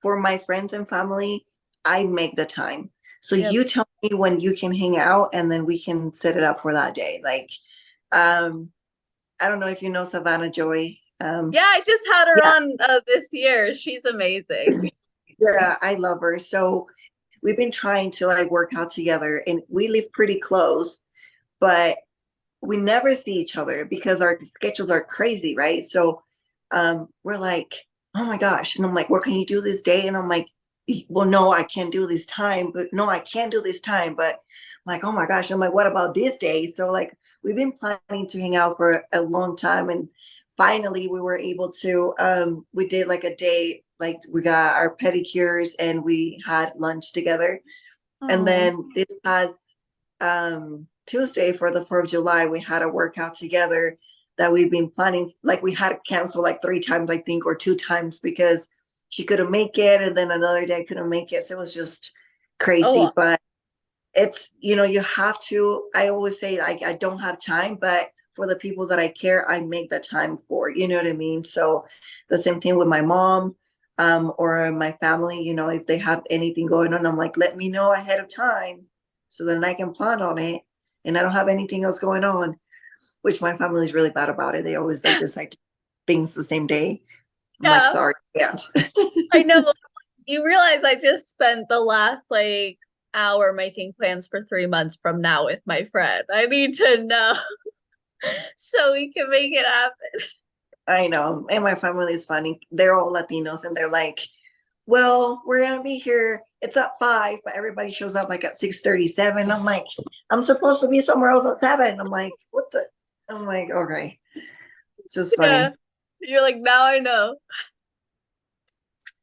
for my friends and family, I make the time. So Yep. you tell me when you can hang out, and then we can set it up for that day. Like, um, I don't know if you know Savannah Joy. Yeah, I just had her Yeah, on this year. She's amazing. yeah, I love her. So we've been trying to like work out together, and we live pretty close, but we never see each other because our schedules are crazy, right? So we're like, oh my gosh. And I'm like, what can you do this day? And I'm like, well, no, I can't do this time, but no, I can't do this time. But I'm like, oh my gosh. I'm like, what about this day? So like we've been planning to hang out for a long time. And finally we were able to, we did like a day, like we got our pedicures and we had lunch together. And Oh, then this past Tuesday for the 4th of July, we had a workout together that we've been planning. Like we had to cancel like 3 times, I think, or 2 times because she couldn't make it. And then another day I couldn't make it. So it was just crazy. oh, But it's, you have to, I always say, like, I don't have time, but for the people that I care, I make the time for, you know what I mean? So the same thing with my mom, or my family, if they have anything going on, I'm like, let me know ahead of time so then I can plan on it and I don't have anything else going on, which my family is really bad about it. They always like decide things the same day. I'm like, yeah. sorry, I can't. I know. You realize I just spent the last like hour making plans for 3 months from now with my friend. I need to know so we can make it happen. I know. And my family is funny. They're all Latinos and they're like, well, we're gonna be here. It's at 5, but everybody shows up like at 6:37. I'm like, I'm supposed to be somewhere else at 7. I'm like, what the? I'm like, okay. It's just funny. Yeah. You're like, now I know.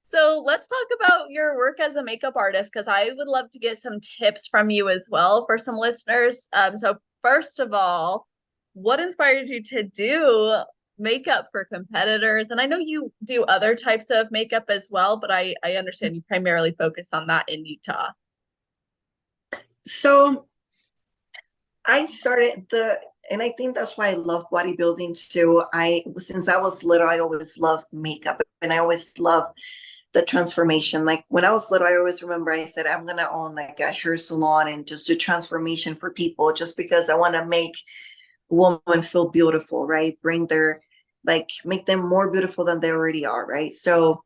So let's talk about your work as a makeup artist because I would love to get some tips from you as well for some listeners. So first of all, what inspired you to do makeup for competitors? And I know you do other types of makeup as well, but I understand you primarily focus on that in Utah. So I started and I think that's why I love bodybuilding too. Since I was little, I always loved makeup and I always loved the transformation. Like when I was little, I always remember I said, I'm going to own like a hair salon and just do transformation for people just because I want to make women feel beautiful, right? Make them more beautiful than they already are, right? So,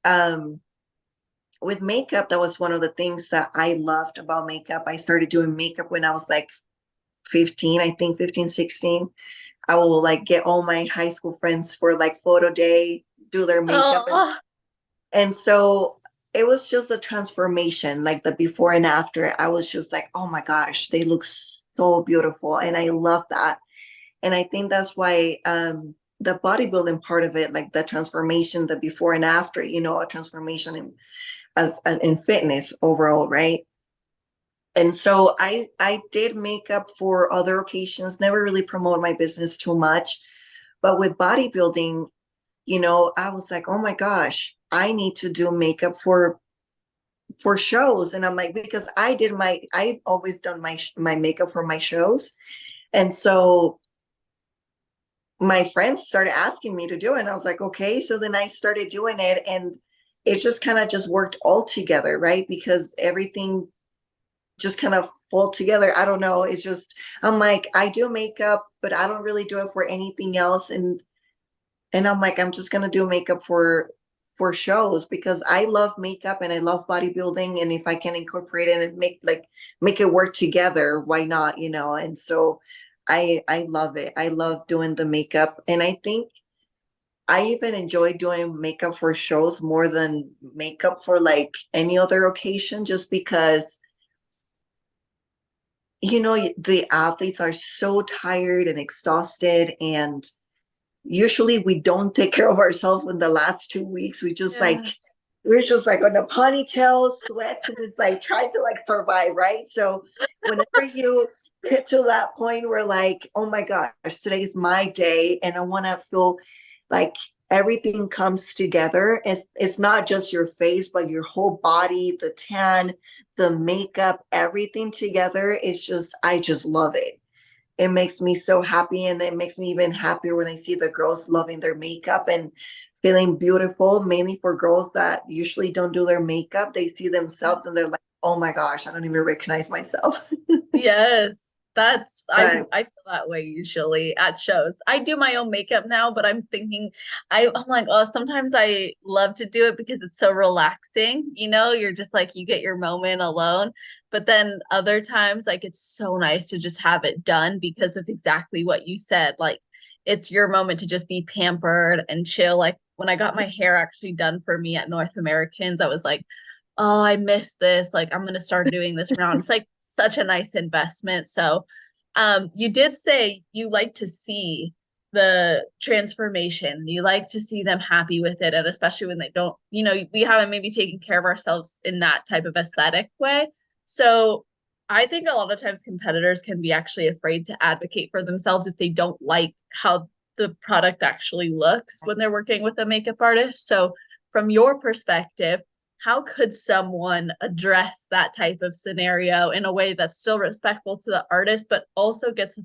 um, with makeup, that was one of the things that I loved about makeup. I started doing makeup when I was like 15, I think 15, 16. I will like get all my high school friends for like photo day, do their makeup. Oh, And so it was just a transformation, like the before and after. I was just like, oh my gosh, they look so beautiful. And I love that. And I think that's why the bodybuilding part of it, like the transformation, the before and after, a transformation in fitness overall, right? And so I did makeup for other occasions, never really promote my business too much. But with bodybuilding, I was like, oh my gosh, I need to do makeup for shows. And I'm like, because I've always done my makeup for my shows. And so my friends started asking me to do it. And I was like, okay. So then I started doing it and it just kind of just worked all together, right? Because everything just kind of fall together. I don't know. It's just, I'm like, I do makeup, but I don't really do it for anything else. And I'm like, I'm just gonna do makeup for shows because I love makeup and I love bodybuilding. And if I can incorporate it and make it work together, why not? And so I love it. I love doing the makeup. And I think I even enjoy doing makeup for shows more than makeup for like any other occasion, just because the athletes are so tired and exhausted, and usually we don't take care of ourselves in the last 2 weeks. yeah. We're just like on a ponytail, sweat, and it's like trying to like survive, right? So whenever you get to that point where like, oh my gosh, today's my day and I want to feel like everything comes together. It's not just your face, but your whole body, the tan, the makeup, everything together. I just love it. It makes me so happy, and it makes me even happier when I see the girls loving their makeup and feeling beautiful, mainly for girls that usually don't do their makeup. They see themselves and they're like, oh my gosh, I don't even recognize myself. Yes, that's But I feel that way usually at shows. I do my own makeup now, but I'm thinking I'm like, oh, sometimes I love to do it because it's so relaxing. You're just like you get your moment alone. But then other times, like it's so nice to just have it done because of exactly what you said. Like it's your moment to just be pampered and chill. Like when I got my hair actually done for me at North Americans, I was like, oh, I missed this. Like, I'm gonna start doing this round. It's like such a nice investment. So, you did say you like to see the transformation. You like to see them happy with it, and especially when they don't, we haven't maybe taken care of ourselves in that type of aesthetic way. So, I think a lot of times competitors can be actually afraid to advocate for themselves if they don't like how the product actually looks when they're working with a makeup artist. So, from your perspective, how could someone address that type of scenario in a way that's still respectful to the artist, but also gets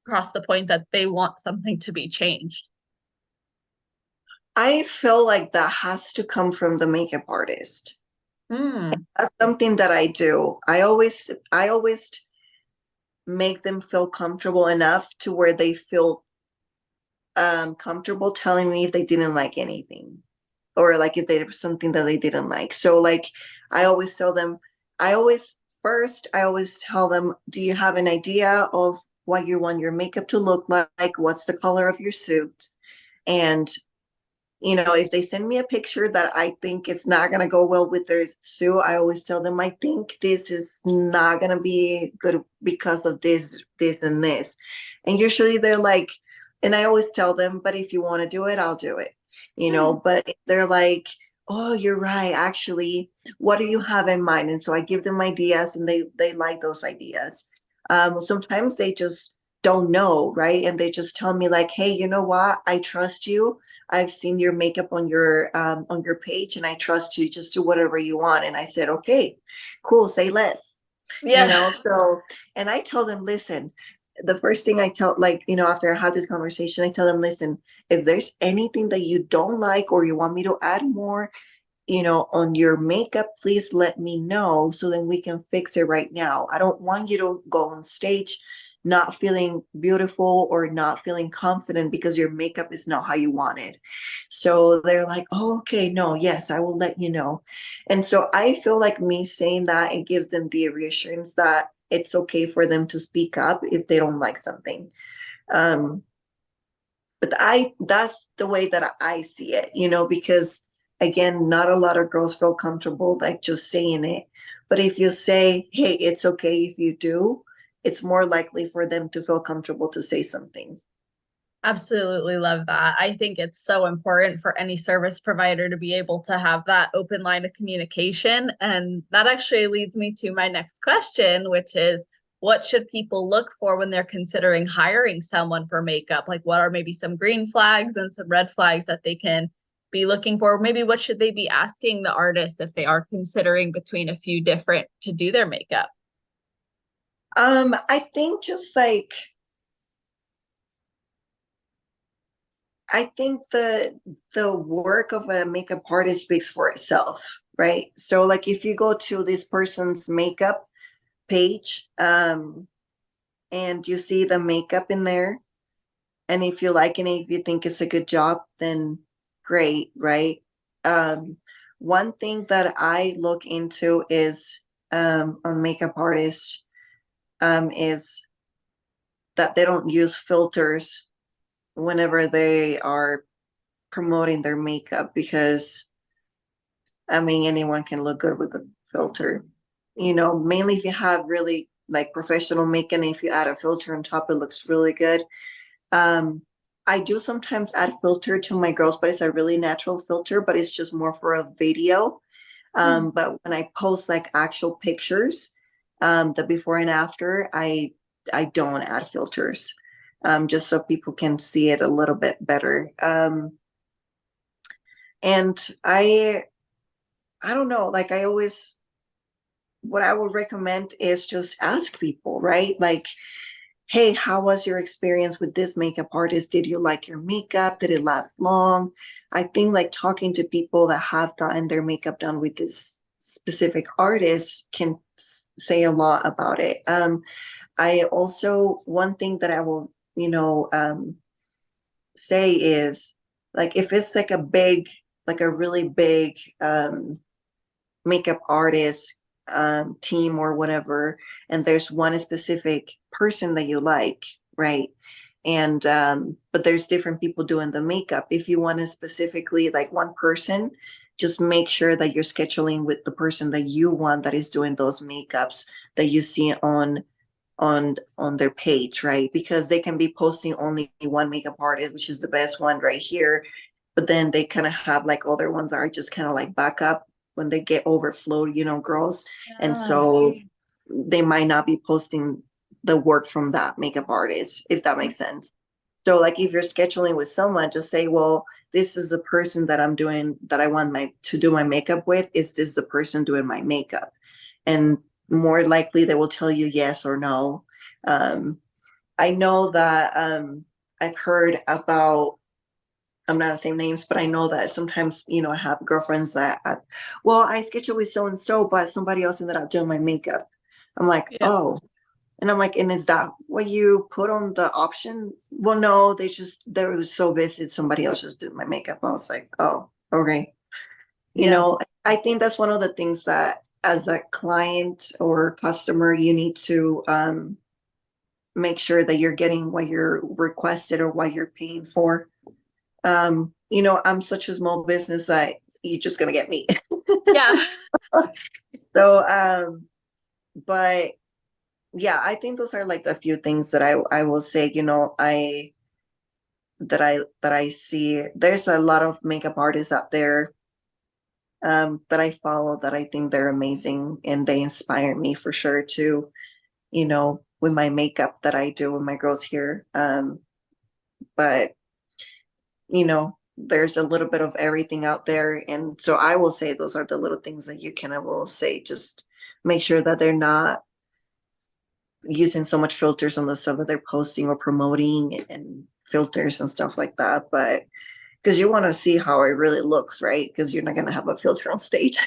across the point that they want something to be changed? I feel like that has to come from the makeup artist. Hmm. That's something that I do. I always make them feel comfortable enough to where they feel comfortable telling me if they didn't like anything, or like if there's something that they didn't like. So like I always tell them, I always tell them, do you have an idea of what you want your makeup to look like? What's the color of your suit? And If they send me a picture that I think it's not going to go well with their suit, I always tell them, I think this is not going to be good because of this, and this. And usually they're like, and I always tell them, but if you want to do it, I'll do it, but they're like, oh, you're right. Actually, what do you have in mind? And so I give them ideas, and they like those ideas. Sometimes they just don't know, right? And they just tell me like, hey, you know what? I trust you. I've seen your makeup on your page, and I trust you. Just do whatever you want. And I said, okay, cool. Say less. Yeah. So, and I tell them, listen, the first thing I tell, like, after I have this conversation, I tell them, listen, if there's anything that you don't like or you want me to add more, on your makeup, please let me know so then we can fix it right now. I don't want you to go on stage not feeling beautiful or not feeling confident because your makeup is not how you want it. So they're like, oh, okay, no, yes, I will let you know. And so I feel like me saying that, it gives them the reassurance that it's okay for them to speak up if they don't like something. Um, but that's the way that I see it, because again, not a lot of girls feel comfortable like just saying it. But if you say, hey, it's okay if you do, it's more likely for them to feel comfortable to say something. Absolutely love that. I think it's so important for any service provider to be able to have that open line of communication. And that actually leads me to my next question, which is what should people look for when they're considering hiring someone for makeup? Like, what are maybe some green flags and some red flags that they can be looking for? Maybe what should they be asking the artist if they are considering between a few different to do their makeup? I think just like I think the work of a makeup artist speaks for itself, right? So like if you go to this person's makeup page, and you see the makeup in there, and if you like it, if you think it's a good job, then great, right? Um, One thing that I look into is on makeup artists, is that they don't use filters whenever they are promoting their makeup, because I mean anyone can look good with a filter. Mainly if you have really like professional makeup, and if you add a filter on top, it looks really good. Um, I do sometimes add filter to my girls, but it's a really natural filter, but it's just more for a video. But when I post like actual pictures, the before and after, I don't add filters, just so people can see it a little bit better. And I don't know, like I always, what I would recommend is just ask people, right? Like, hey, how was your experience with this makeup artist? Did you like your makeup? Did it last long? I think like talking to people that have gotten their makeup done with this specific artist can say a lot about it. I also, one thing that I will, say is like if it's like like a really big makeup artist team or whatever, and there's one specific person that you like, right? And but there's different people doing the makeup. If you want to specifically like one person, just make sure that you're scheduling with the person that you want that is doing those makeups that you see on their page, right? Because they can be posting only one makeup artist, which is the best one right here, but then they kind of have like other ones that are just kind of like backup when they get overflowed, girls. And Yeah. so they might not be posting the work from that makeup artist, if that makes sense. So like if you're scheduling with someone, just say, well, this is the person that I'm doing that I want my to do my makeup with. Is this the person doing my makeup? And more likely they will tell you yes or no. Um, I know that I've heard about, I'm not saying names, but I know that sometimes, I have girlfriends that, well, I schedule with so and so, but somebody else ended up doing my makeup. I'm like, Yeah. oh. And I'm like, and is that what you put on the option? Well, no, they were so busy. Somebody else just did my makeup. I was like, oh, okay. Yeah. I think that's one of the things that as a client or customer, you need to make sure that you're getting what you're requested or what you're paying for. I'm such a small business that you're just gonna get me. Yeah. So, but yeah, I think those are like the few things that I will say, that I see. There's a lot of makeup artists out there that I follow that I think they're amazing and they inspire me for sure too, with my makeup that I do with my girls here. But there's a little bit of everything out there. And so I will say those are the little things that you kind of will say, just make sure that they're not using so much filters on the stuff that they're posting or promoting and filters and stuff like that. But because you want to see how it really looks, right? Because you're not going to have a filter on stage.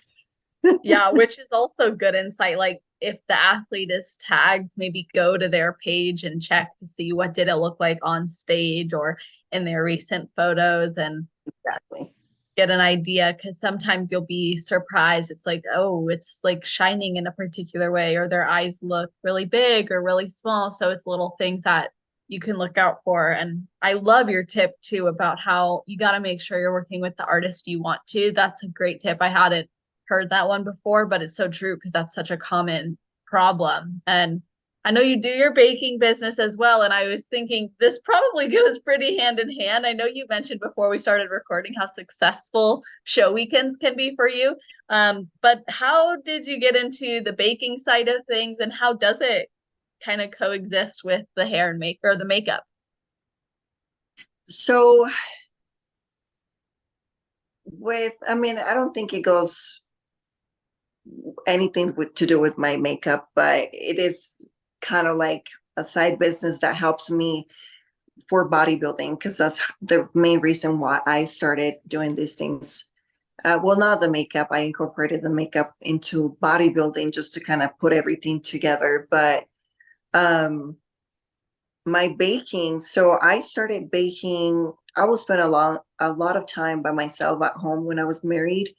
Yeah, which is also good insight. Like if the athlete is tagged, maybe go to their page and check to see what did it look like on stage or in their recent photos and Exactly. get an idea because sometimes you'll be surprised. It's like, oh, it's like shining in a particular way, or their eyes look really big or really small. So it's little things that you can look out for. And I love your tip too about how you got to make sure you're working with the artist you want to. That's a great tip. I hadn't heard that one before, but it's so true because that's such a common problem. And I know you do your baking business as well. And I was thinking this probably goes pretty hand in hand. I know you mentioned before we started recording how successful show weekends can be for you. But how did you get into the baking side of things and how does it kind of coexist with the hair and or the makeup? So I don't think it goes anything to do with my makeup, but it is kind of like a side business that helps me for bodybuilding because that's the main reason why I started doing these things. Well, not the makeup. I incorporated the makeup into bodybuilding just to kind of put everything together. But my baking, so I started baking. I will spend a lot of time by myself at home when I was married.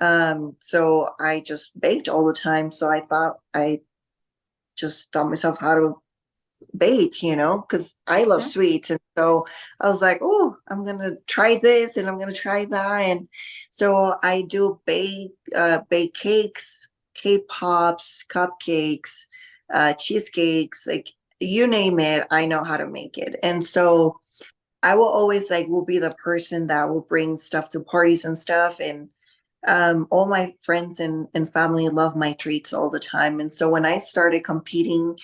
So I just baked all the time. So I just taught myself how to bake, because I love Mhm. sweets. And so I was like, oh, I'm going to try this and I'm going to try that. And so I do bake cakes, cake pops, cupcakes, cheesecakes, like you name it, I know how to make it. And so I will always will be the person that will bring stuff to parties and stuff. And all my friends and family love my treats all the time. And so when I started competing,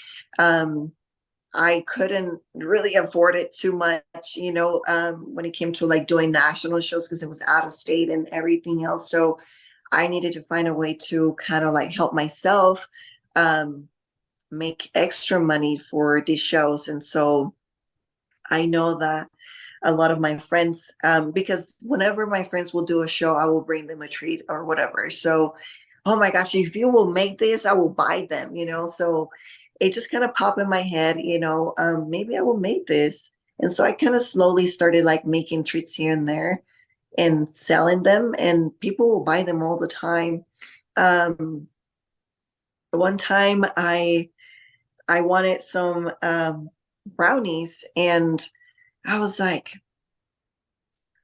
I couldn't really afford it too much, when it came to doing national shows because it was out of state and everything else. So I needed to find a way to kind of help myself make extra money for these shows. And so I know that a lot of my friends, because whenever my friends will do a show, I will bring them a treat or whatever. So, oh my gosh, if you will make this, I will buy them, So it just kind of popped in my head, maybe I will make this. And so I kind of slowly started making treats here and there and selling them, and people will buy them all the time. Um, One time I wanted some brownies, and I was like,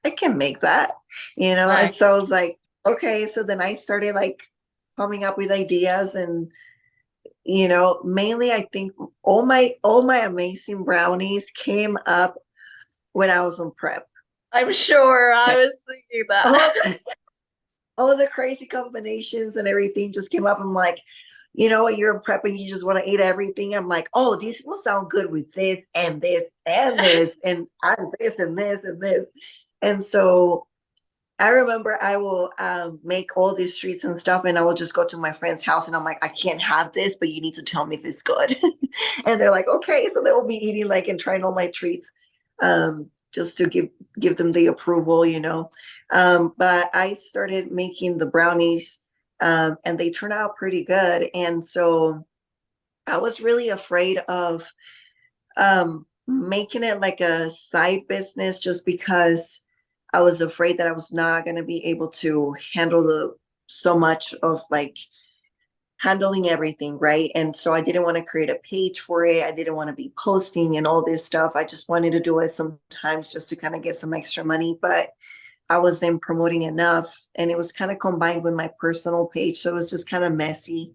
I can make that, And Nice. so I was like, okay. So then I started coming up with ideas, and mainly I think all my amazing brownies came up when I was on prep. I'm sure I was thinking All that. the, all the crazy combinations and everything just came up. I'm like, when you're in prep and you just want to eat everything, I'm like, oh, these will sound good with this and this and this and add this and this and this. And so I remember I will make all these treats and stuff, and I will just go to my friend's house, and I'm like, I can't have this, but you need to tell me if it's good. And they're like, okay. So they will be eating and trying all my treats, just to give them the approval, But I started making the brownies, and they turned out pretty good. And so I was really afraid of making it like a side business just because I was afraid that I was not going to be able to handle the so much of handling everything, right? And so I didn't want to create a page for it. I didn't want to be posting and all this stuff. I just wanted to do it sometimes just to kind of get some extra money, but I wasn't promoting enough. And it was kind of combined with my personal page. So it was just kind of messy.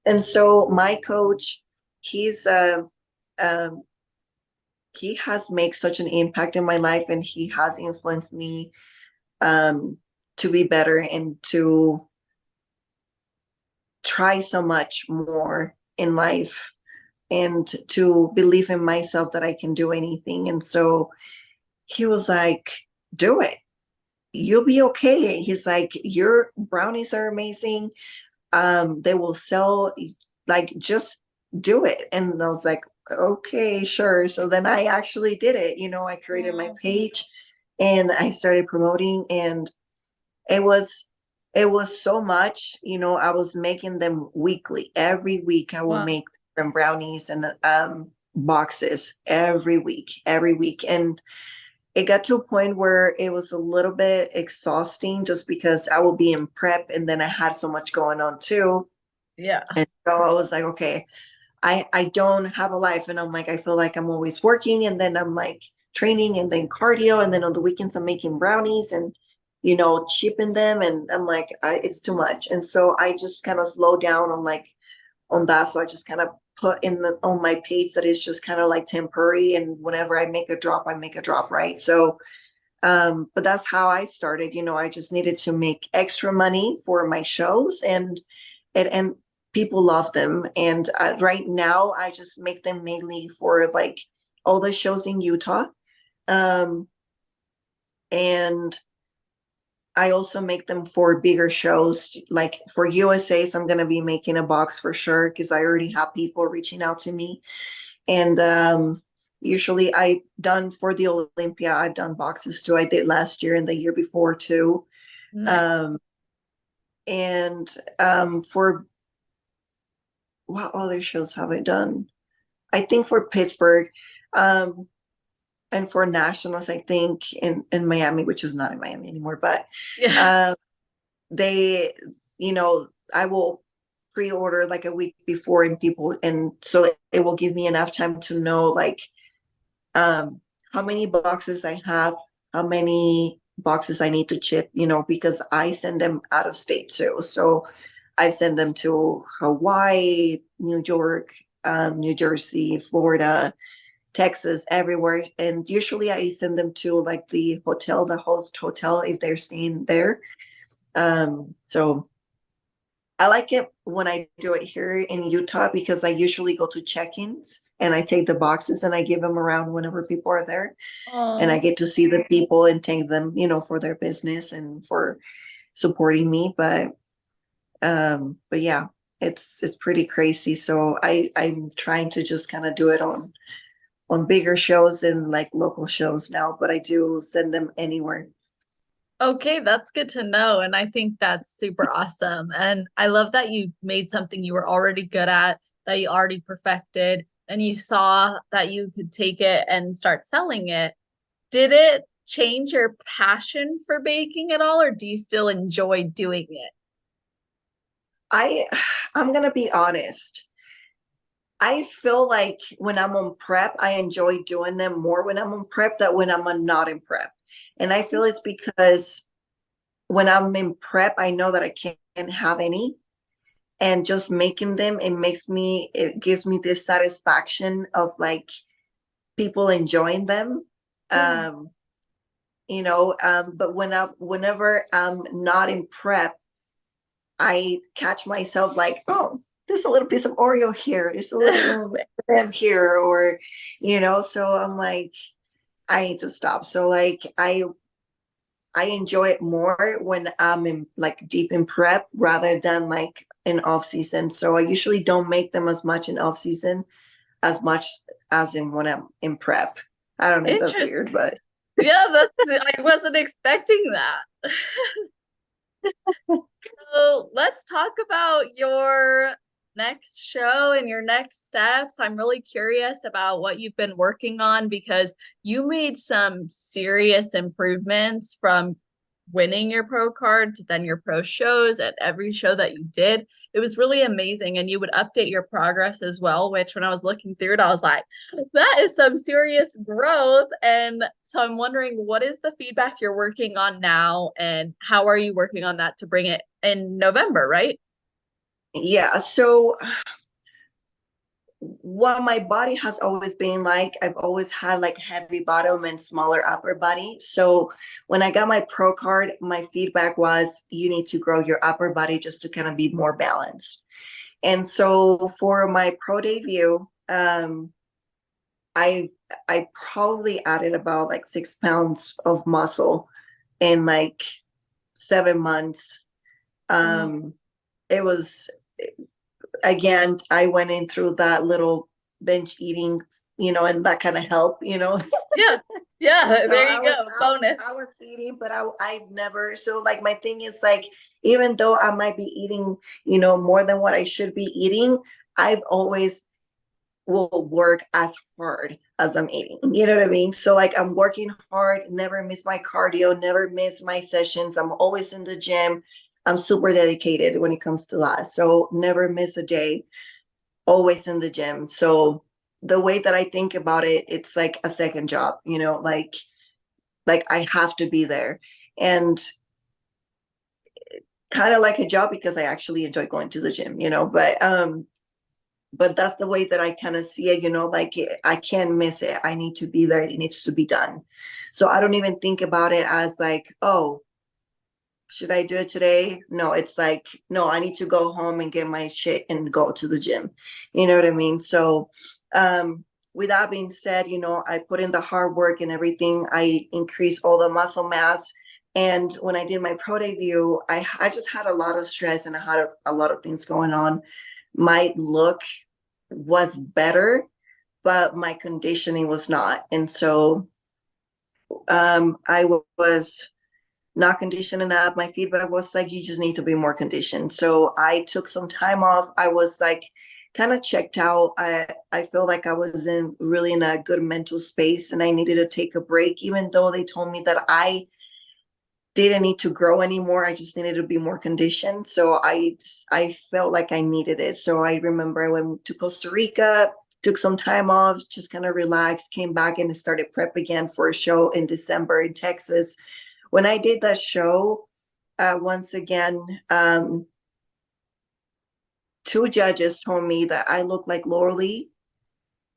And so my coach, he's um he has made such an impact in my life, and he has influenced me to be better and to try so much more in life and to believe in myself that I can do anything. And so he was like, do it. You'll be okay. He's like, your brownies are amazing. They will sell, like, just do it. And I was like, okay, sure. So then I actually did it. I created my Oh, page and I started promoting, and it was so much. I was making them weekly. Every week I will wow. make them brownies and boxes every week. And it got to a point where it was a little bit exhausting just because I will be in prep and then I had so much going on too. Yeah. And so I was like, okay, I don't have a life. And I'm like, I feel like I'm always working, and then I'm like training and then cardio. And then on the weekends, I'm making brownies and, chipping them. And I'm like, it's too much. And so I just kind of slow down on that. So I just kind of put on my page that is just kind of like temporary. And whenever I make a drop, I make a drop. Right. So, but that's how I started. I just needed to make extra money for my shows, and people love them. And right now, I just make them mainly for like all the shows in Utah, um, and I also make them for bigger shows, like for USA's. I'm gonna be making a box for sure because I already have people reaching out to me, and usually I've done for the Olympia. I've done boxes too. I did last year and the year before too. Nice. Um, and for what other shows have I done? I think for Pittsburgh, um, and for nationals, I think in Miami, which is not in Miami anymore, but Yeah. uh, they, I will pre-order like a week before, and so it will give me enough time to know like um, how many boxes I have, how many boxes I need to ship, because I send them out of state too. So I send them to Hawaii, New York, New Jersey, Florida, Texas, everywhere. And usually I send them to like the host hotel if they're staying there. So I like it when I do it here in Utah because I usually go to check-ins and I take the boxes and I give them around whenever people are there, and I Oh, get to see the people and thank them, for their business and for supporting me. But yeah, it's pretty crazy. So I'm trying to just kind of do it on bigger shows and like local shows now, but I do send them anywhere. okay, that's good to know. And I think that's super awesome. And I love that you made something you were already good at, that you already perfected, and you saw that you could take it and start selling it. Did it change your passion for baking at all, or do you still enjoy doing it? I I'm gonna be honest. I feel like when I'm on prep, I enjoy doing them more when I'm on prep than when I'm not in prep. And I feel it's because when I'm in prep, I know that I can't have any. And just making them, it gives me this satisfaction of like people enjoying them. Yeah. Um, but whenever I'm not in prep, I catch myself like, oh, there's a little piece of Oreo here, there's a little M here, or so I'm like, I need to stop. So like I enjoy it more when I'm in like deep in prep rather than like in off season. So I usually don't make them as much in off season as much as in when I'm in prep. I don't know if that's Interesting. weird, but Yeah, I wasn't expecting that. So let's talk about your next show and your next steps. I'm really curious about what you've been working on because you made some serious improvements from winning your pro card to then your pro shows at every show that you did. It was really amazing. And you would update your progress as well, which when I was looking through it, I was like, that is some serious growth. And so I'm wondering, what is the feedback you're working on now? And how are you working on that to bring it in November, right? Yeah. So what my body has always been like, I've always had like heavy bottom and smaller upper body. So when I got my pro card, my feedback was you need to grow your upper body just to kind of be more balanced. And so for my pro debut, I I probably added about like 6 pounds of muscle in like 7 months. Wow. Um, it was, again, I went in through that little binge eating, and that kind of helped, Yeah. Yeah. So There you go. Bonus. I was eating, but I never. So like my thing is like, even though I might be eating, more than what I should be eating, I've always will work as hard as I'm eating. You know what I mean? So like I'm working hard, never miss my cardio, never miss my sessions. I'm always in the gym. I'm super dedicated when it comes to that. So never miss a day, always in the gym. So the way that I think about it, it's like a second job, like I have to be there. And kind of like a job because I actually enjoy going to the gym, but that's the way that I kind of see it, like I can't miss it. I need to be there. It needs to be done. So I don't even think about it as like, oh, should I do it today? No, it's like, no, I need to go home and get my shit and go to the gym. You know what I mean? So, with that being said, I put in the hard work and everything. I increased all the muscle mass. And when I did my pro debut, I just had a lot of stress and I had a lot of things going on. My look was better, but my conditioning was not. And so I was not conditioned enough. My feedback was like, you just need to be more conditioned. So I took some time off. I was like kind of checked out. I feel like I was really in a good mental space and I needed to take a break, even though they told me that I didn't need to grow anymore. I just needed to be more conditioned. So I felt like I needed it. So I remember I went to Costa Rica, took some time off, just kind of relaxed, came back and started prep again for a show in December in Texas. When I did that show, once again, two judges told me that I look like Laura Lee,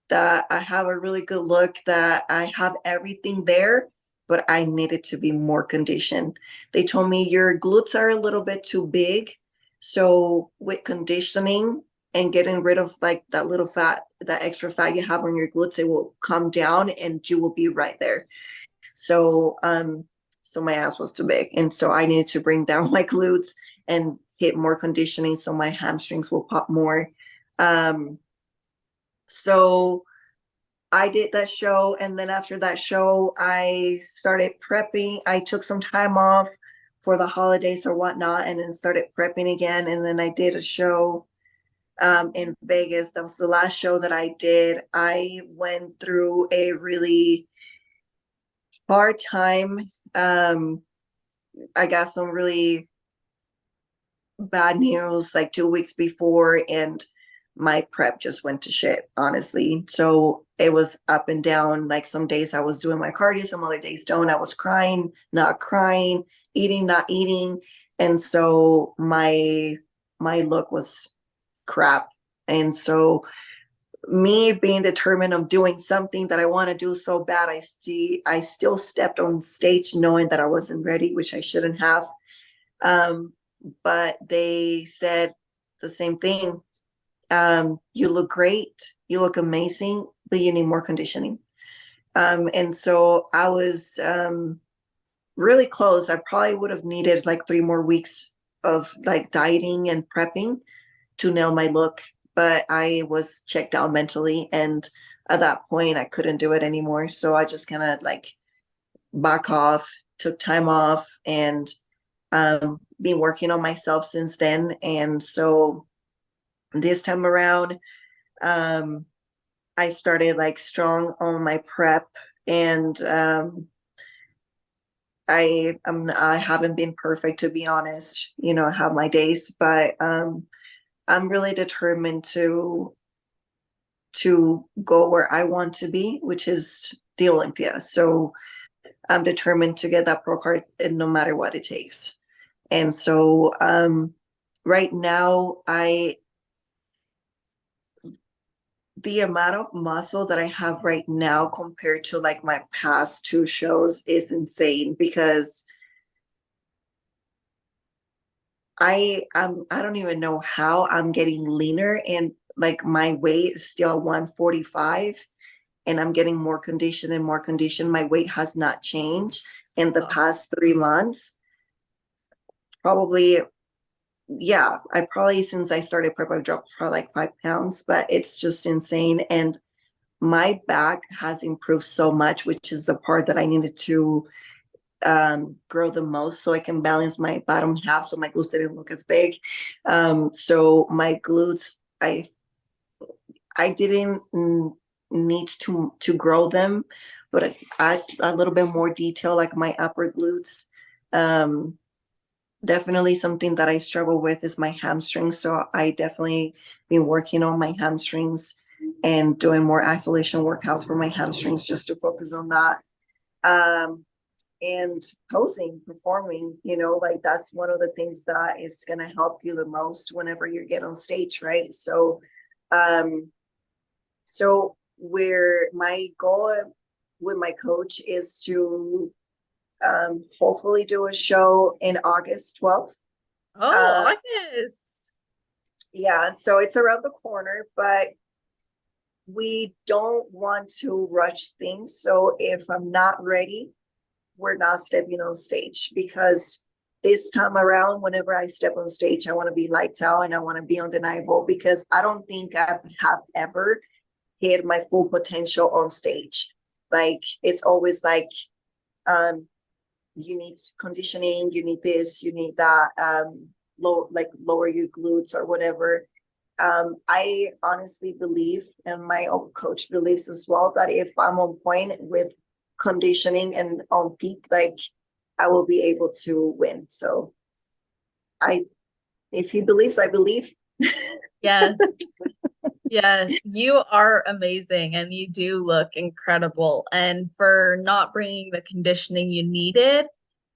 that I have a really good look, that I have everything there, but I needed to be more conditioned. They told me your glutes are a little bit too big. So with conditioning and getting rid of like that little fat, that extra fat you have on your glutes, it will come down and you will be right there. So so my ass was too big. And so I needed to bring down my glutes and hit more conditioning so my hamstrings will pop more. So I did that show, and then after that show, I started prepping. I took some time off for the holidays or whatnot, and then started prepping again. And then I did a show in Vegas. That was the last show that I did. I went through a really hard time. I got some really bad news like 2 weeks before, and my prep just went to shit, honestly. So it was up and down. Like some days I was doing my cardio, some other days don't. I was crying, not crying, eating, not eating. And so my look was crap. And so me being determined of doing something that I want to do so bad, I still stepped on stage knowing that I wasn't ready, which I shouldn't have. Um, but they said the same thing. You look great, you look amazing, but you need more conditioning. And so I was really close. I probably would have needed like 3 more weeks of like dieting and prepping to nail my look, but I was checked out mentally. And at that point, I couldn't do it anymore. So I just kind of like back off, took time off, and been working on myself since then. And so this time around, um, I started like strong on my prep, and I haven't been perfect, to be honest. I have my days, but I'm really determined to go where I want to be, which is the Olympia. So I'm determined to get that pro card, and no matter what it takes. And so right now, the amount of muscle that I have right now compared to like my past two shows is insane, because I don't even know how I'm getting leaner, and like my weight is still 145, and I'm getting more condition and more condition. My weight has not changed in the past 3 months. Probably, yeah, I probably, since I started prep, I've dropped probably like 5 pounds, but it's just insane. And my back has improved so much, which is the part that I needed to grow the most, so I can balance my bottom half, so my glutes didn't look as big. So my glutes, I didn't need to grow them, but I a little bit more detail, like my upper glutes. Um, Definitely something that I struggle with is my hamstrings. So I definitely been working on my hamstrings and doing more isolation workouts for my hamstrings, just to focus on that. Um, and posing, performing, like that's one of the things that is going to help you the most whenever you get on stage, right? Um, so where my goal with my coach is to hopefully do a show in August 12th. Oh, August. Yeah, so it's around the corner, but we don't want to rush things. So if I'm not ready, we're not stepping on stage, because this time around, whenever I step on stage, I want to be lights out and I want to be undeniable, because I don't think I have ever hit my full potential on stage. Like, it's always like, you need conditioning, you need this, you need that, lower your glutes or whatever. I honestly believe, and my own coach believes as well, that if I'm on point with conditioning and on peak, like, I will be able to win. So if he believes, I believe. Yes. Yes, you are amazing and you do look incredible. And for not bringing the conditioning you needed,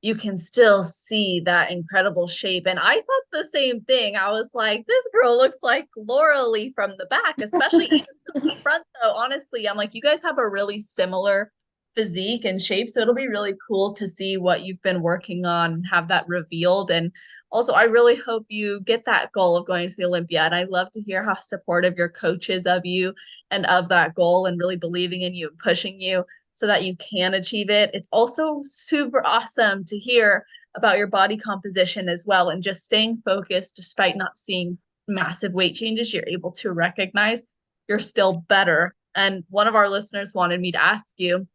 you can still see that incredible shape. And I thought the same thing. I was like, this girl looks like Laura Lee from the back, especially even from the front, though. Honestly, I'm like, you guys have a really similar physique and shape. So it'll be really cool to see what you've been working on and have that revealed. And also, I really hope you get that goal of going to the Olympia. And I love to hear how supportive your coach is of you and of that goal, and really believing in you and pushing you so that you can achieve it. It's also super awesome to hear about your body composition as well, and just staying focused despite not seeing massive weight changes. You're able to recognize you're still better. And one of our listeners wanted me to ask you,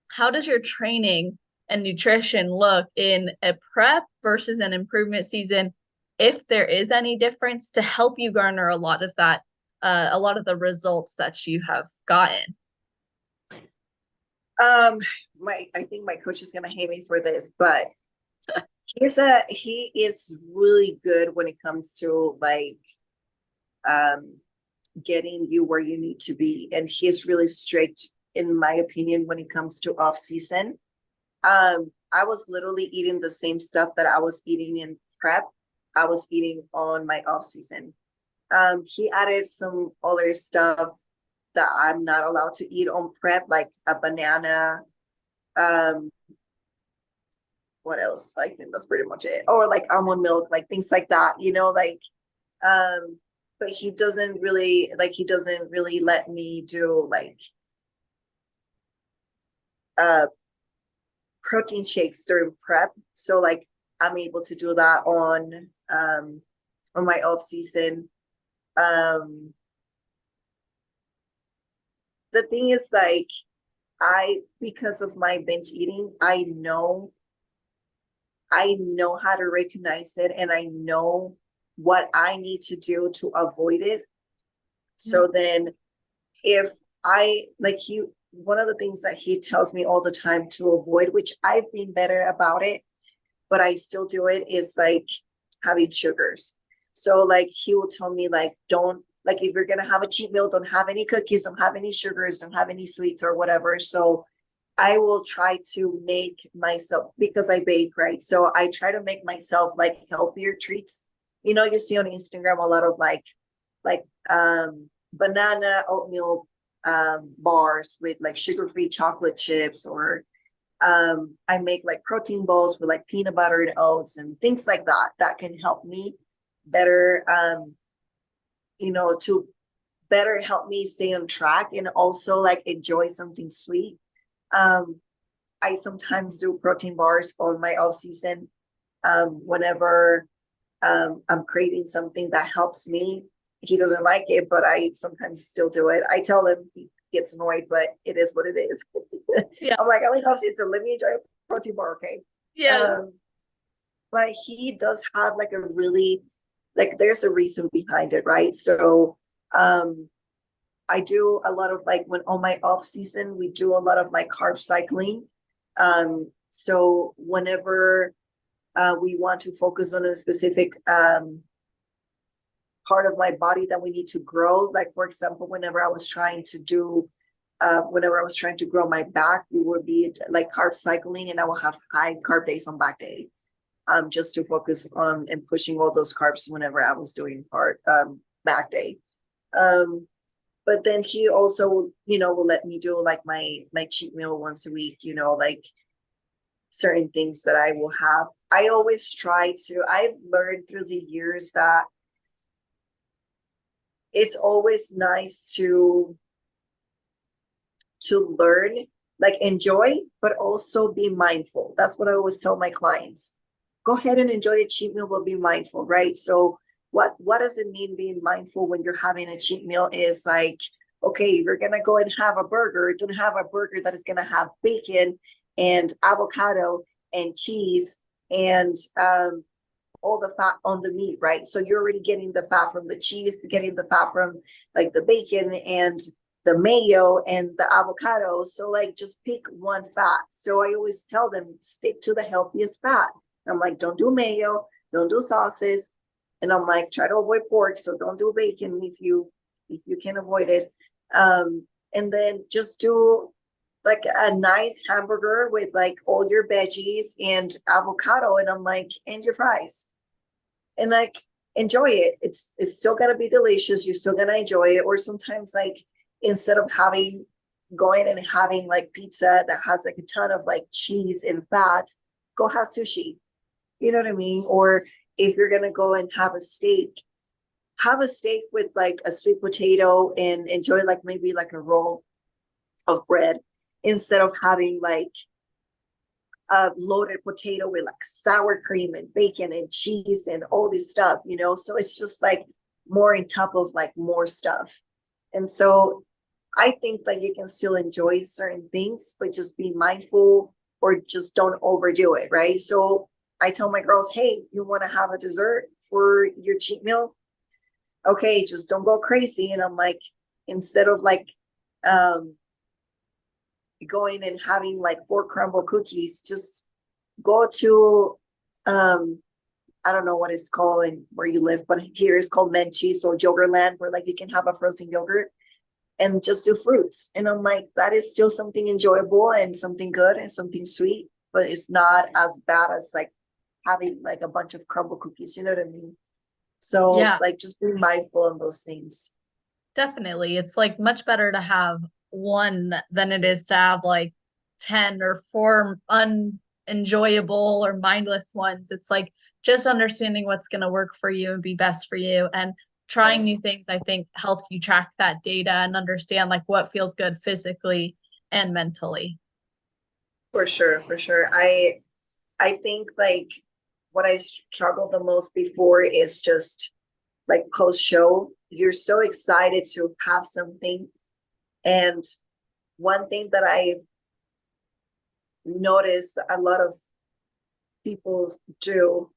how does your training and nutrition look in a prep versus an improvement season, if there is any difference, to help you garner a lot of that, a lot of the results that you have gotten? Um, I think my coach is gonna hate me for this, but he is really good when it comes to like getting you where you need to be, and he's really strict, in my opinion, when it comes to off season. I was literally eating the same stuff that I was eating in prep. I was eating on my off season. He added some other stuff that I'm not allowed to eat on prep, like a banana. Um, what else? I think that's pretty much it. Or like almond milk, like things like that, like, but he doesn't really let me do like uh protein shakes during prep. So like I'm able to do that on my off season. Um the thing is, like, because of my binge eating, I know how to recognize it, and I know what I need to do to avoid it. So then if I like one of the things that he tells me all the time to avoid, which I've been better about it, but I still do it, is like having sugars. So like he will tell me like, don't, like if you're gonna have a cheat meal, don't have any cookies, don't have any sugars, don't have any sweets or whatever. So I will try to make myself, because I bake, right? So I try to make myself like healthier treats. You know, you see on Instagram a lot of like banana oatmeal bars with like sugar-free chocolate chips, or I make like protein bowls with like peanut butter and oats and things like that that can help me better, you know, to better help me stay on track and also like enjoy something sweet. um I sometimes do protein bars on my off season, whenever I'm craving something that helps me. He doesn't like it, but I sometimes still do it. I tell him, he gets annoyed, but it is what it is. Yeah. I'm like, I'm in off season, let me enjoy a protein bar, okay? Yes. But he does have like a really, like there's a reason behind it, right? So I do a lot of like, when on my off season, we do a lot of like carb cycling. So whenever we want to focus on a specific part of my body that we need to grow, like for example, whenever I was trying to grow my back, we would be like carb cycling, and I will have high carb days on back day, just to focus on and pushing all those carbs whenever I was doing back day. But then he also, you know, will let me do like my cheat meal once a week, you know, like certain things that I will have. I always try to, I've learned through the years that it's always nice to learn, like enjoy, but also be mindful. That's what I always tell my clients. Go ahead and enjoy a cheat meal, but be mindful, right? So what does it mean being mindful when you're having a cheat meal? Is like, okay, if you're gonna go and have a burger, don't have a burger that is gonna have bacon and avocado and cheese and all the fat on the meat, right? So you're already getting the fat from the cheese, getting the fat from like the bacon and the mayo and the avocado. So like just pick one fat. So I always tell them, stick to the healthiest fat. I'm like, don't do mayo, don't do sauces. And I'm like, try to avoid pork. So don't do bacon if you can avoid it. And then just do like a nice hamburger with like all your veggies and avocado. And I'm like, and your fries. And like enjoy it. It's still gonna be delicious. You're still gonna enjoy it. Or sometimes like instead of going and having like pizza that has like a ton of like cheese and fats, go have sushi. You know what I mean? Or if you're gonna go and have a steak with like a sweet potato and enjoy like maybe like a roll of bread, instead of having like a loaded potato with like sour cream and bacon and cheese and all this stuff, you know? So it's just like more on top of like more stuff. And so I think that you can still enjoy certain things, but just be mindful or just don't overdo it, right? So I tell my girls, hey, you want to have a dessert for your cheat meal? Okay, just don't go crazy. And I'm like, instead of like going and having like 4 crumble cookies, just go to I don't know what it's called and where you live, but here it's called Menchie's or Yogurtland, where like you can have a frozen yogurt and just do fruits. And I'm like, that is still something enjoyable and something good and something sweet, but it's not as bad as like having like a bunch of crumble cookies, you know what I mean? So Yeah, like just be mindful of those things. definitely. It's like much better to have one than it is to have like 10 or four unenjoyable or mindless ones. It's like just understanding what's going to work for you and be best for you. And trying new things, I think, helps you track that data and understand like what feels good physically and mentally. For sure, for sure. I think like what I struggled the most before is just like post show. You're so excited to have something. And one thing that I noticed a lot of people do,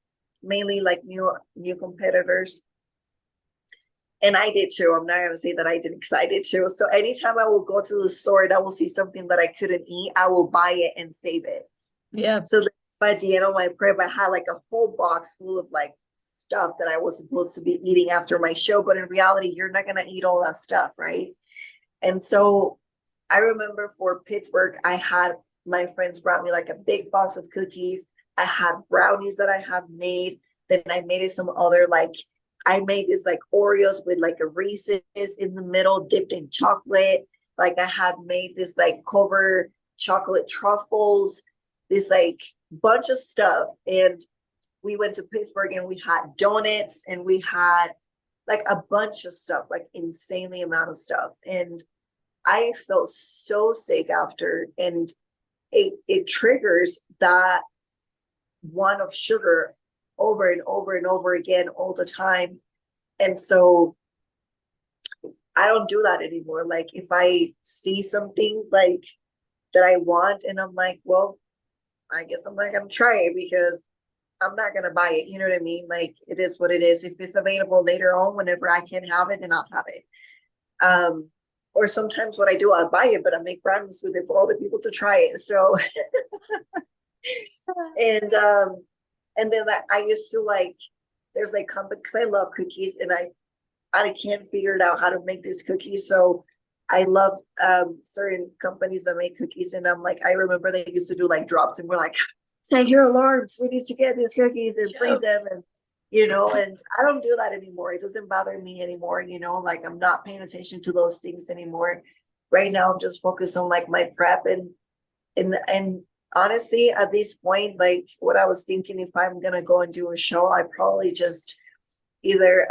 mainly like new competitors, And I did too. I'm not going to say that I didn't because I did too. So anytime I will go to the store and I will see something that I couldn't eat, I will buy it and save it. Yeah. So by the end of my prep, I had like a whole box full of like stuff that I was supposed to be eating after my show. But in reality, you're not going to eat all that stuff, right? And so I remember for Pittsburgh, I had my friends brought me like a big box of cookies. I had brownies that I have made. Then I made it some other like I made this like Oreos with like a Reese's in the middle, dipped in chocolate. Like I had made this like cover chocolate truffles, this like bunch of stuff. And we went to Pittsburgh and we had donuts and we had like a bunch of stuff, like insanely amount of stuff. And I felt so sick after, and it triggers that want of sugar over and over and over again all the time. And so I don't do that anymore. Like if I see something like that I want and I'm like, well, I guess I'm not gonna try it because I'm not gonna buy it. You know what I mean? Like it is what it is. If it's available later on, whenever I can have it, then I'll have it. Or sometimes what I do, I'll buy it, but I make brownies with it for all the people to try it. So and then like, I used to like there's like company because I love cookies and I can't figure it out how to make these cookies. So I love certain companies that make cookies and I'm like I remember they used to do like drops and we're like set your alarms, we need to get these cookies and freeze them and and I don't do that anymore. It doesn't bother me anymore, like I'm not paying attention to those things anymore. Right now I'm just focused on like my prep and honestly at this point, like what I was thinking, if I'm gonna go and do a show, I probably just either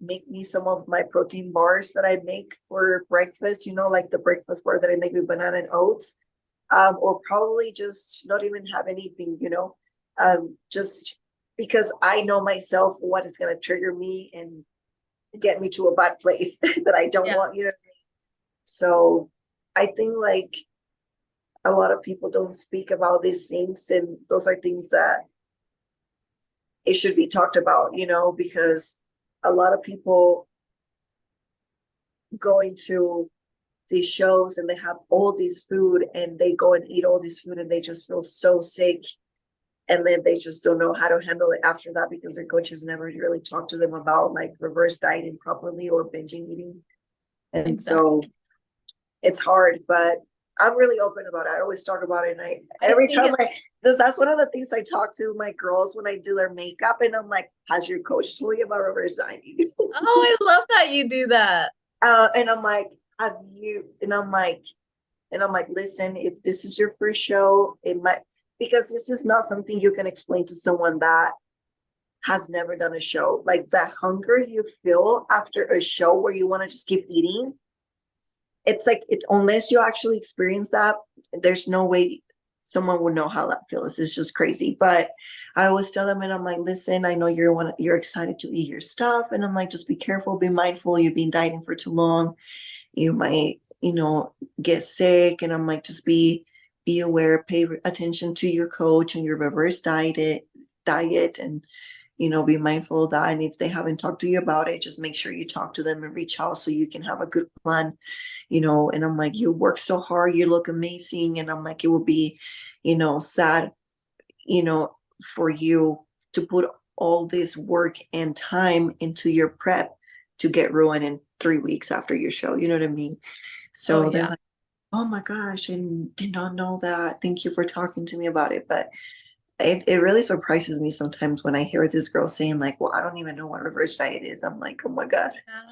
make me some of my protein bars that I make for breakfast, like the breakfast bar that I make with banana and oats, or probably just not even have anything, just because I know myself what is going to trigger me and get me to a bad place that I don't want, So I think like a lot of people don't speak about these things, and those are things that it should be talked about, because a lot of people go into these shows and they have all this food and they go and eat all this food and they just feel so sick. And then they just don't know how to handle it after that because their coaches never really talk to them about like reverse dieting properly or binging eating. And exactly. So it's hard, but I'm really open about it. I always talk about it. And every time that's one of the things I talk to my girls when I do their makeup. And I'm like, has your coach told you about reverse dieting? Oh, I love that you do that. And I'm like, have you? And I'm like, listen, if this is your first show, it might, because this is not something you can explain to someone that has never done a show. Like that hunger you feel after a show where you want to just keep eating. It's like unless you actually experience that, there's no way someone would know how that feels. It's just crazy. But I always tell them, and I'm like, listen, I know you're excited to eat your stuff, and I'm like, just be careful, be mindful. You've been dieting for too long. You might, get sick. And I'm like, just be aware, pay attention to your coach and your reverse diet, and be mindful of that. And if they haven't talked to you about it, just make sure you talk to them and reach out so you can have a good plan. And I'm like, you work so hard, you look amazing. And I'm like, it will be, sad, for you to put all this work and time into your prep to get ruined in 3 weeks after your show. You know what I mean? So they're like, oh my gosh, I did not know that. Thank you for talking to me about it. But it really surprises me sometimes when I hear this girl saying like, well, I don't even know what reverse diet is. I'm like, oh my God.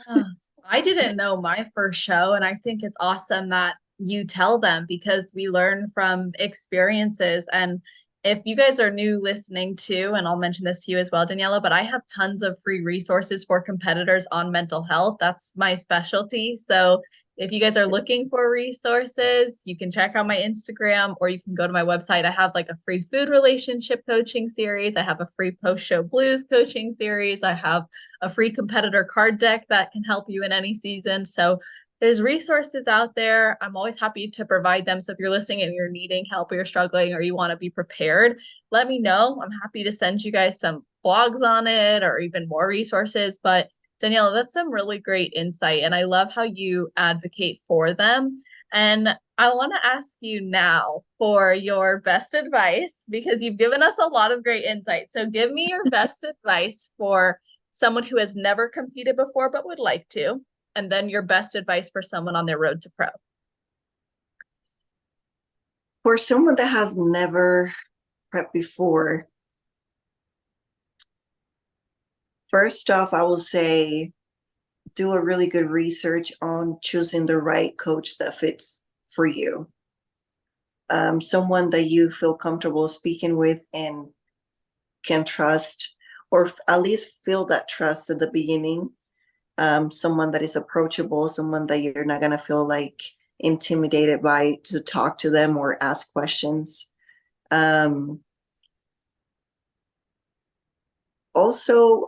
Yeah. I didn't know my first show, and I think it's awesome that you tell them because we learn from experiences. And if you guys are new listening to, and I'll mention this to you as well, Daniela, but I have tons of free resources for competitors on mental health. That's my specialty. So if you guys are looking for resources, you can check out my Instagram or you can go to my website. I have like a free food relationship coaching series. I have a free post-show blues coaching series. I have a free competitor card deck that can help you in any season. So there's resources out there. I'm always happy to provide them. So if you're listening and you're needing help or you're struggling or you want to be prepared, let me know. I'm happy to send you guys some blogs on it or even more resources. But Daniela, that's some really great insight. And I love how you advocate for them. And I want to ask you now for your best advice because you've given us a lot of great insight. So give me your best advice for someone who has never competed before but would like to, and then your best advice for someone on their road to pro. For someone that has never prepped before, first off, I will say do a really good research on choosing the right coach that fits for you. Someone that you feel comfortable speaking with and can trust, or at least feel that trust at the beginning. Someone that is approachable, someone that you're not going to feel like intimidated by to talk to them or ask questions. Also,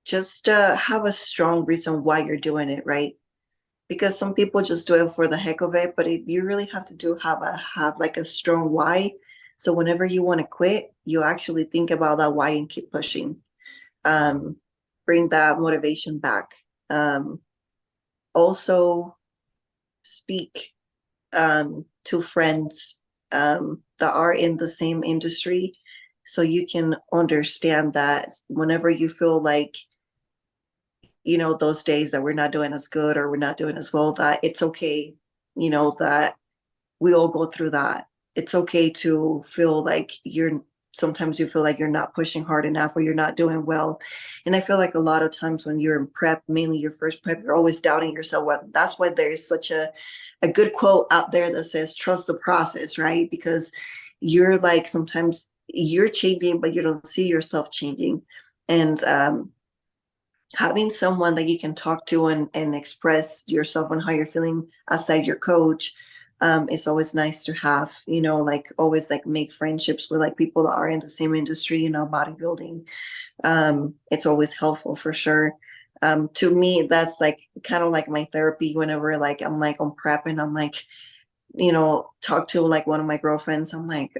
just have a strong reason why you're doing it, right? Because some people just do it for the heck of it, but if you really have to have like a strong why, so whenever you want to quit, you actually think about that why and keep pushing. Bring that motivation back. Also speak to friends that are in the same industry so you can understand that whenever you feel like those days that we're not doing as good or we're not doing as well, that it's okay, that we all go through that. It's okay to feel like sometimes you feel like you're not pushing hard enough or you're not doing well. And I feel like a lot of times when you're in prep, mainly your first prep, you're always doubting yourself. Well, that's why there's such a good quote out there that says, trust the process, right? Because you're like, sometimes you're changing, but you don't see yourself changing. And having someone that you can talk to and express yourself on how you're feeling outside your coach is always nice to have, like always like make friendships with like people that are in the same industry, bodybuilding. It's always helpful for sure. To me, that's like kind of like my therapy whenever like I'm like on prep and I'm like, talk to like one of my girlfriends. I'm like,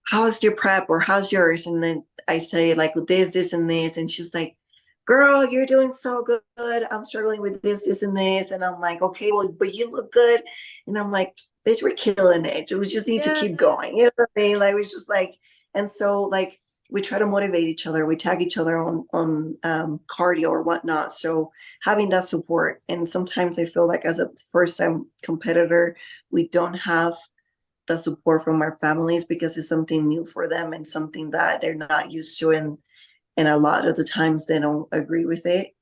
how's your prep or how's yours? And then I say like this, and this. And she's like, girl, you're doing so good. I'm struggling with this, and this. And I'm like, okay, well, but you look good. And I'm like, bitch, we're killing it. We just need to Yeah. keep going. You know what I mean? Like, we just like, and so like, we try to motivate each other. We tag each other on cardio or whatnot. So having that support. And sometimes I feel like as a first time competitor, we don't have the support from our families because it's something new for them and something that they're not used to, and a lot of the times they don't agree with it.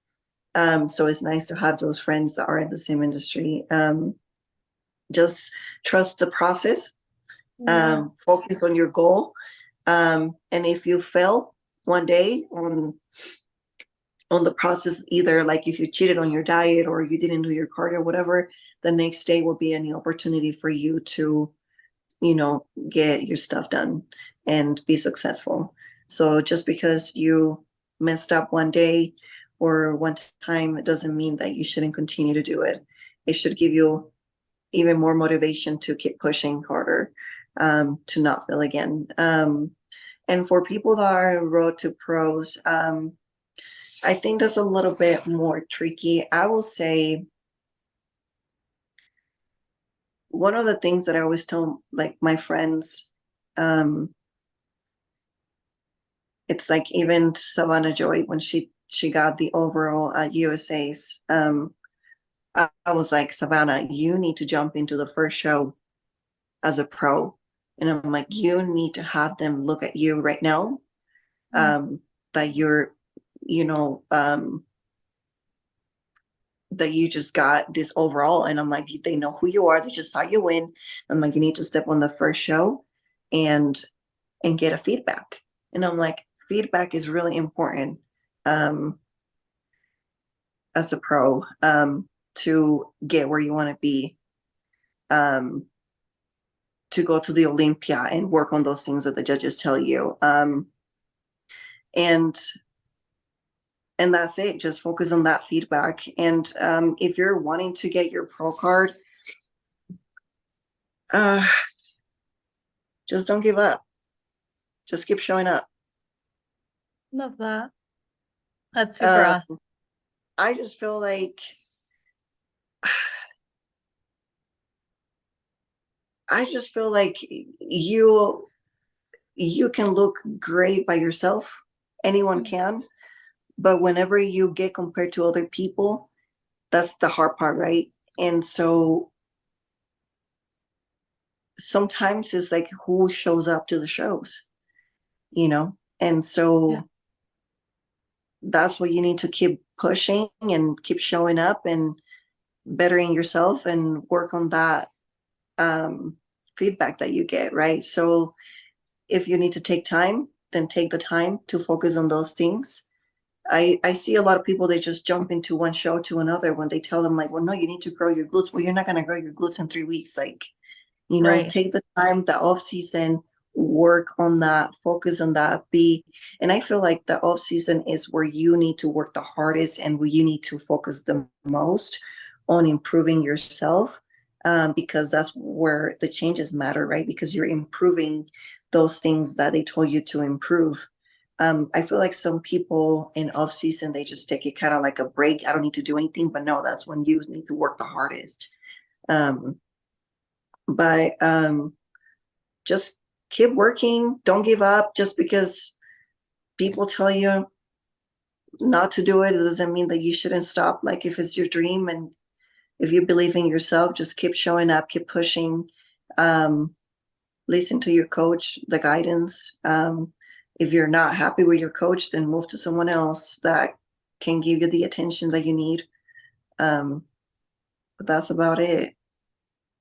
So it's nice to have those friends that are in the same industry. Just trust the process. Yeah. Focus on your goal. And if you fail one day on the process, either like if you cheated on your diet or you didn't do your cardio, whatever, the next day will be any opportunity for you to get your stuff done and be successful. So just because you messed up one day or one time, it doesn't mean that you shouldn't continue to do it. It should give you even more motivation to keep pushing harder, to not fail again. And for people that are on road to pros, I think that's a little bit more tricky. I will say one of the things that I always tell like my friends, it's like even Savannah Joy when she got the overall at USA's, I was like, Savannah, you need to jump into the first show as a pro. And I'm like, you need to have them look at you right now, that you're, you know, that you just got this overall. And I'm like, they know who you are. They just saw you win. I'm like, you need to step on the first show and get a feedback. And I'm like, feedback is really important as a pro, to get where you want to be, to go to the Olympia and work on those things that the judges tell you. And that's it. Just focus on that feedback. And if you're wanting to get your pro card, just don't give up. Just keep showing up. Love that. That's super Um, awesome. I just feel like I just feel like you can look great by yourself. Anyone Mhm. can, but whenever you get compared to other people, that's the hard part, right? And so sometimes it's like who shows up to the shows, you know? And Yeah. so that's what you need to keep pushing and keep showing up and bettering yourself and work on that um, feedback that you get, right? So if you need to take time, then take the time to focus on those things. I see a lot of people, they just jump into one show to another when they tell them like, well, no, you need to grow your glutes. Well, you're not going to grow your glutes in 3 weeks. Like, Right. take the time, the off season, work on that, focus on that. And I feel like the off season is where you need to work the hardest and where you need to focus the most on improving yourself, because that's where the changes matter, right? Because you're improving those things that they told you to improve. I feel like some people in off season, they just take it kind of like a break. I don't need to do anything, but no, that's when you need to work the hardest. Um, but just keep working. Don't give up just because people tell you not to do it. It doesn't mean that you shouldn't stop. Like if it's your dream and if you believe in yourself, just keep showing up, keep pushing. Um, Listen to your coach, the guidance. If you're not happy with your coach, then move to someone else that can give you the attention that you need. Um, but that's about it.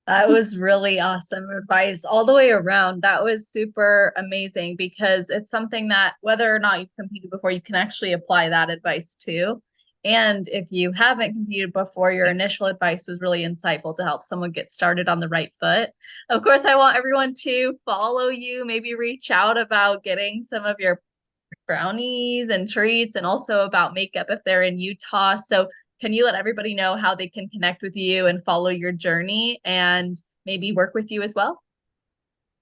That was really awesome advice all the way around. That was super amazing because it's something that whether or not you've competed before, you can actually apply that advice to. And if you haven't competed before, your initial advice was really insightful to help someone get started on the right foot. Of course, I want everyone to follow you, maybe reach out about getting some of your brownies and treats, and also about makeup if they're in Utah. So, can you let everybody know how they can connect with you and follow your journey and maybe work with you as well?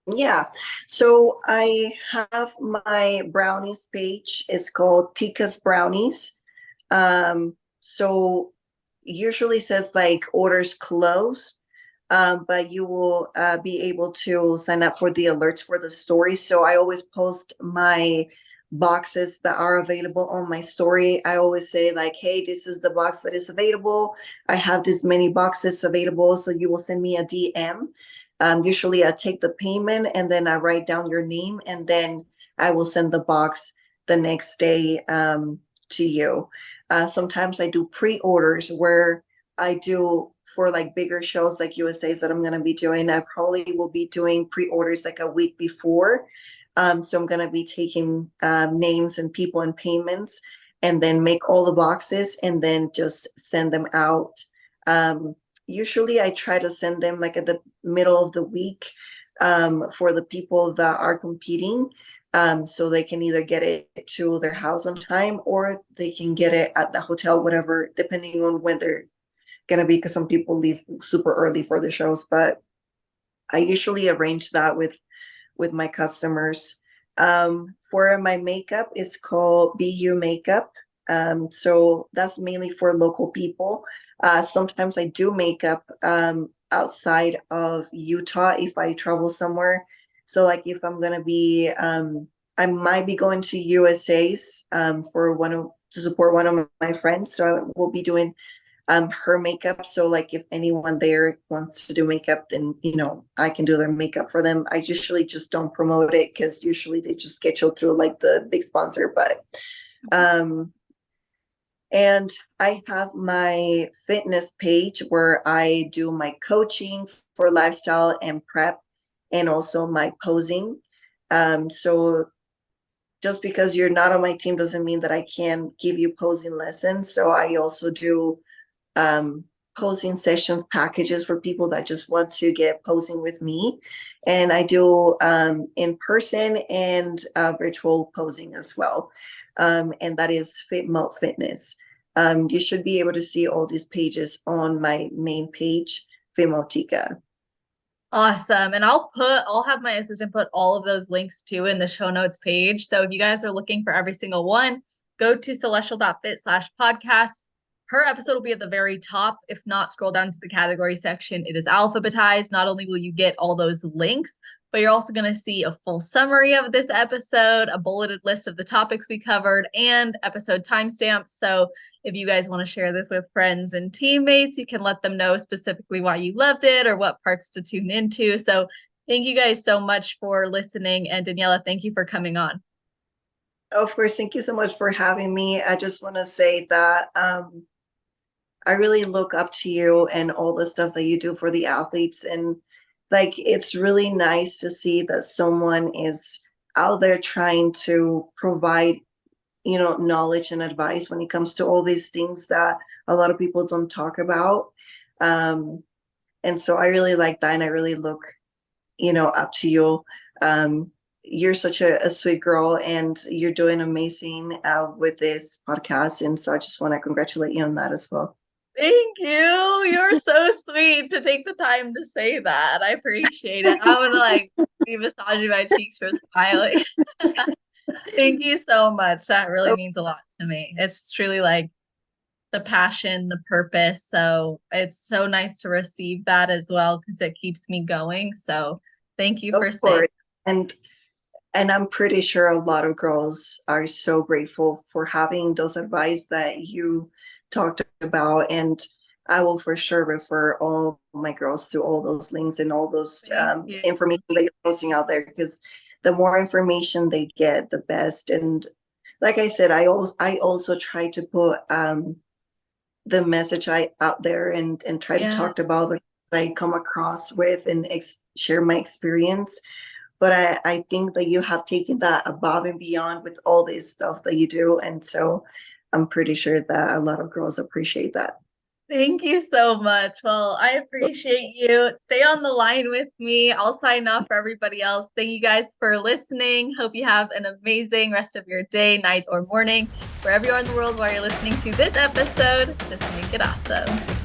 Yeah. So I have my brownies page. It's called Tika's Brownies. So usually says like orders closed, but you will be able to sign up for the alerts for the story. So I always post my boxes that are available on my story. I always say like, hey, this is the box that is available. I have this many boxes available. So you will send me a DM. Usually I take the payment and then I write down your name and then I will send the box the next day to you. Sometimes I do pre-orders where I do for like bigger shows like USA's that I'm going to be doing. I probably will be doing pre-orders like a week before. So I'm going to be taking names and people and payments and then make all the boxes and then just send them out. Um, Usually I try to send them like at the middle of the week for the people that are competing. So they can either get it to their house on time or they can get it at the hotel, whatever, depending on when they're gonna be, because some people leave super early for the shows. But I usually arrange that with my customers. For my makeup, it's called BU Makeup. So that's mainly for local people. Sometimes I do makeup outside of Utah if I travel somewhere. So like if I'm gonna be I might be going to USA's for one of to support one of my friends. So I will be doing her makeup. So like if anyone there wants to do makeup, then I can do their makeup for them. I usually just don't promote it because usually they just schedule through like the big sponsor. But um and I have my fitness page where I do my coaching for lifestyle and prep and also my posing. So just because you're not on my team doesn't mean that I can give you posing lessons. So I also do um, posing sessions packages for people that just want to get posing with me. And I do in person and virtual posing as well. And that is Fit Mode Fitness. You should be able to see all these pages on my main page, Fimotica. Awesome. And I'll have my assistant put all of those links too in the show notes page. So if you guys are looking for every single one, go to celestial.fit/podcast. Her episode will be at the very top. If not, scroll down to the category section. It is alphabetized. Not only will you get all those links, but you're also going to see a full summary of this episode, a bulleted list of the topics we covered, and episode timestamps. So if you guys want to share this with friends and teammates, you can let them know specifically why you loved it or what parts to tune into. So thank you guys so much for listening. And Daniela, thank you for coming on. Of course, thank you so much for having me. I just want to say that I really look up to you and all the stuff that you do for the athletes. And like, it's really nice to see that someone is out there trying to provide, knowledge and advice when it comes to all these things that a lot of people don't talk about. And so I really like that. And I really look, up to you. You're such a sweet girl, and you're doing amazing with this podcast. And so I just want to congratulate you on that as well. Thank you. You're so sweet to take the time to say that. I appreciate it. I would be massaging my cheeks for smiling. Thank you so much. That really means a lot to me. It's truly like the passion, the purpose. So it's so nice to receive that as well, because it keeps me going. So thank you for saying. And I'm pretty sure a lot of girls are so grateful for having those advice that you talked about. And I will for sure refer all my girls to all those links and all those information that you're posting out there, because the more information they get, the best. And like I said, I also try to put the message out there and try to talk about what I come across with and share my experience. But I think that you have taken that above and beyond with all this stuff that you do. And so I'm pretty sure that a lot of girls appreciate that. Thank you so much. Well, I appreciate you. Stay on the line with me. I'll sign off for everybody else. Thank you guys for listening. Hope you have an amazing rest of your day, night, or morning, wherever you are in the world while you're listening to this episode. Just make it awesome.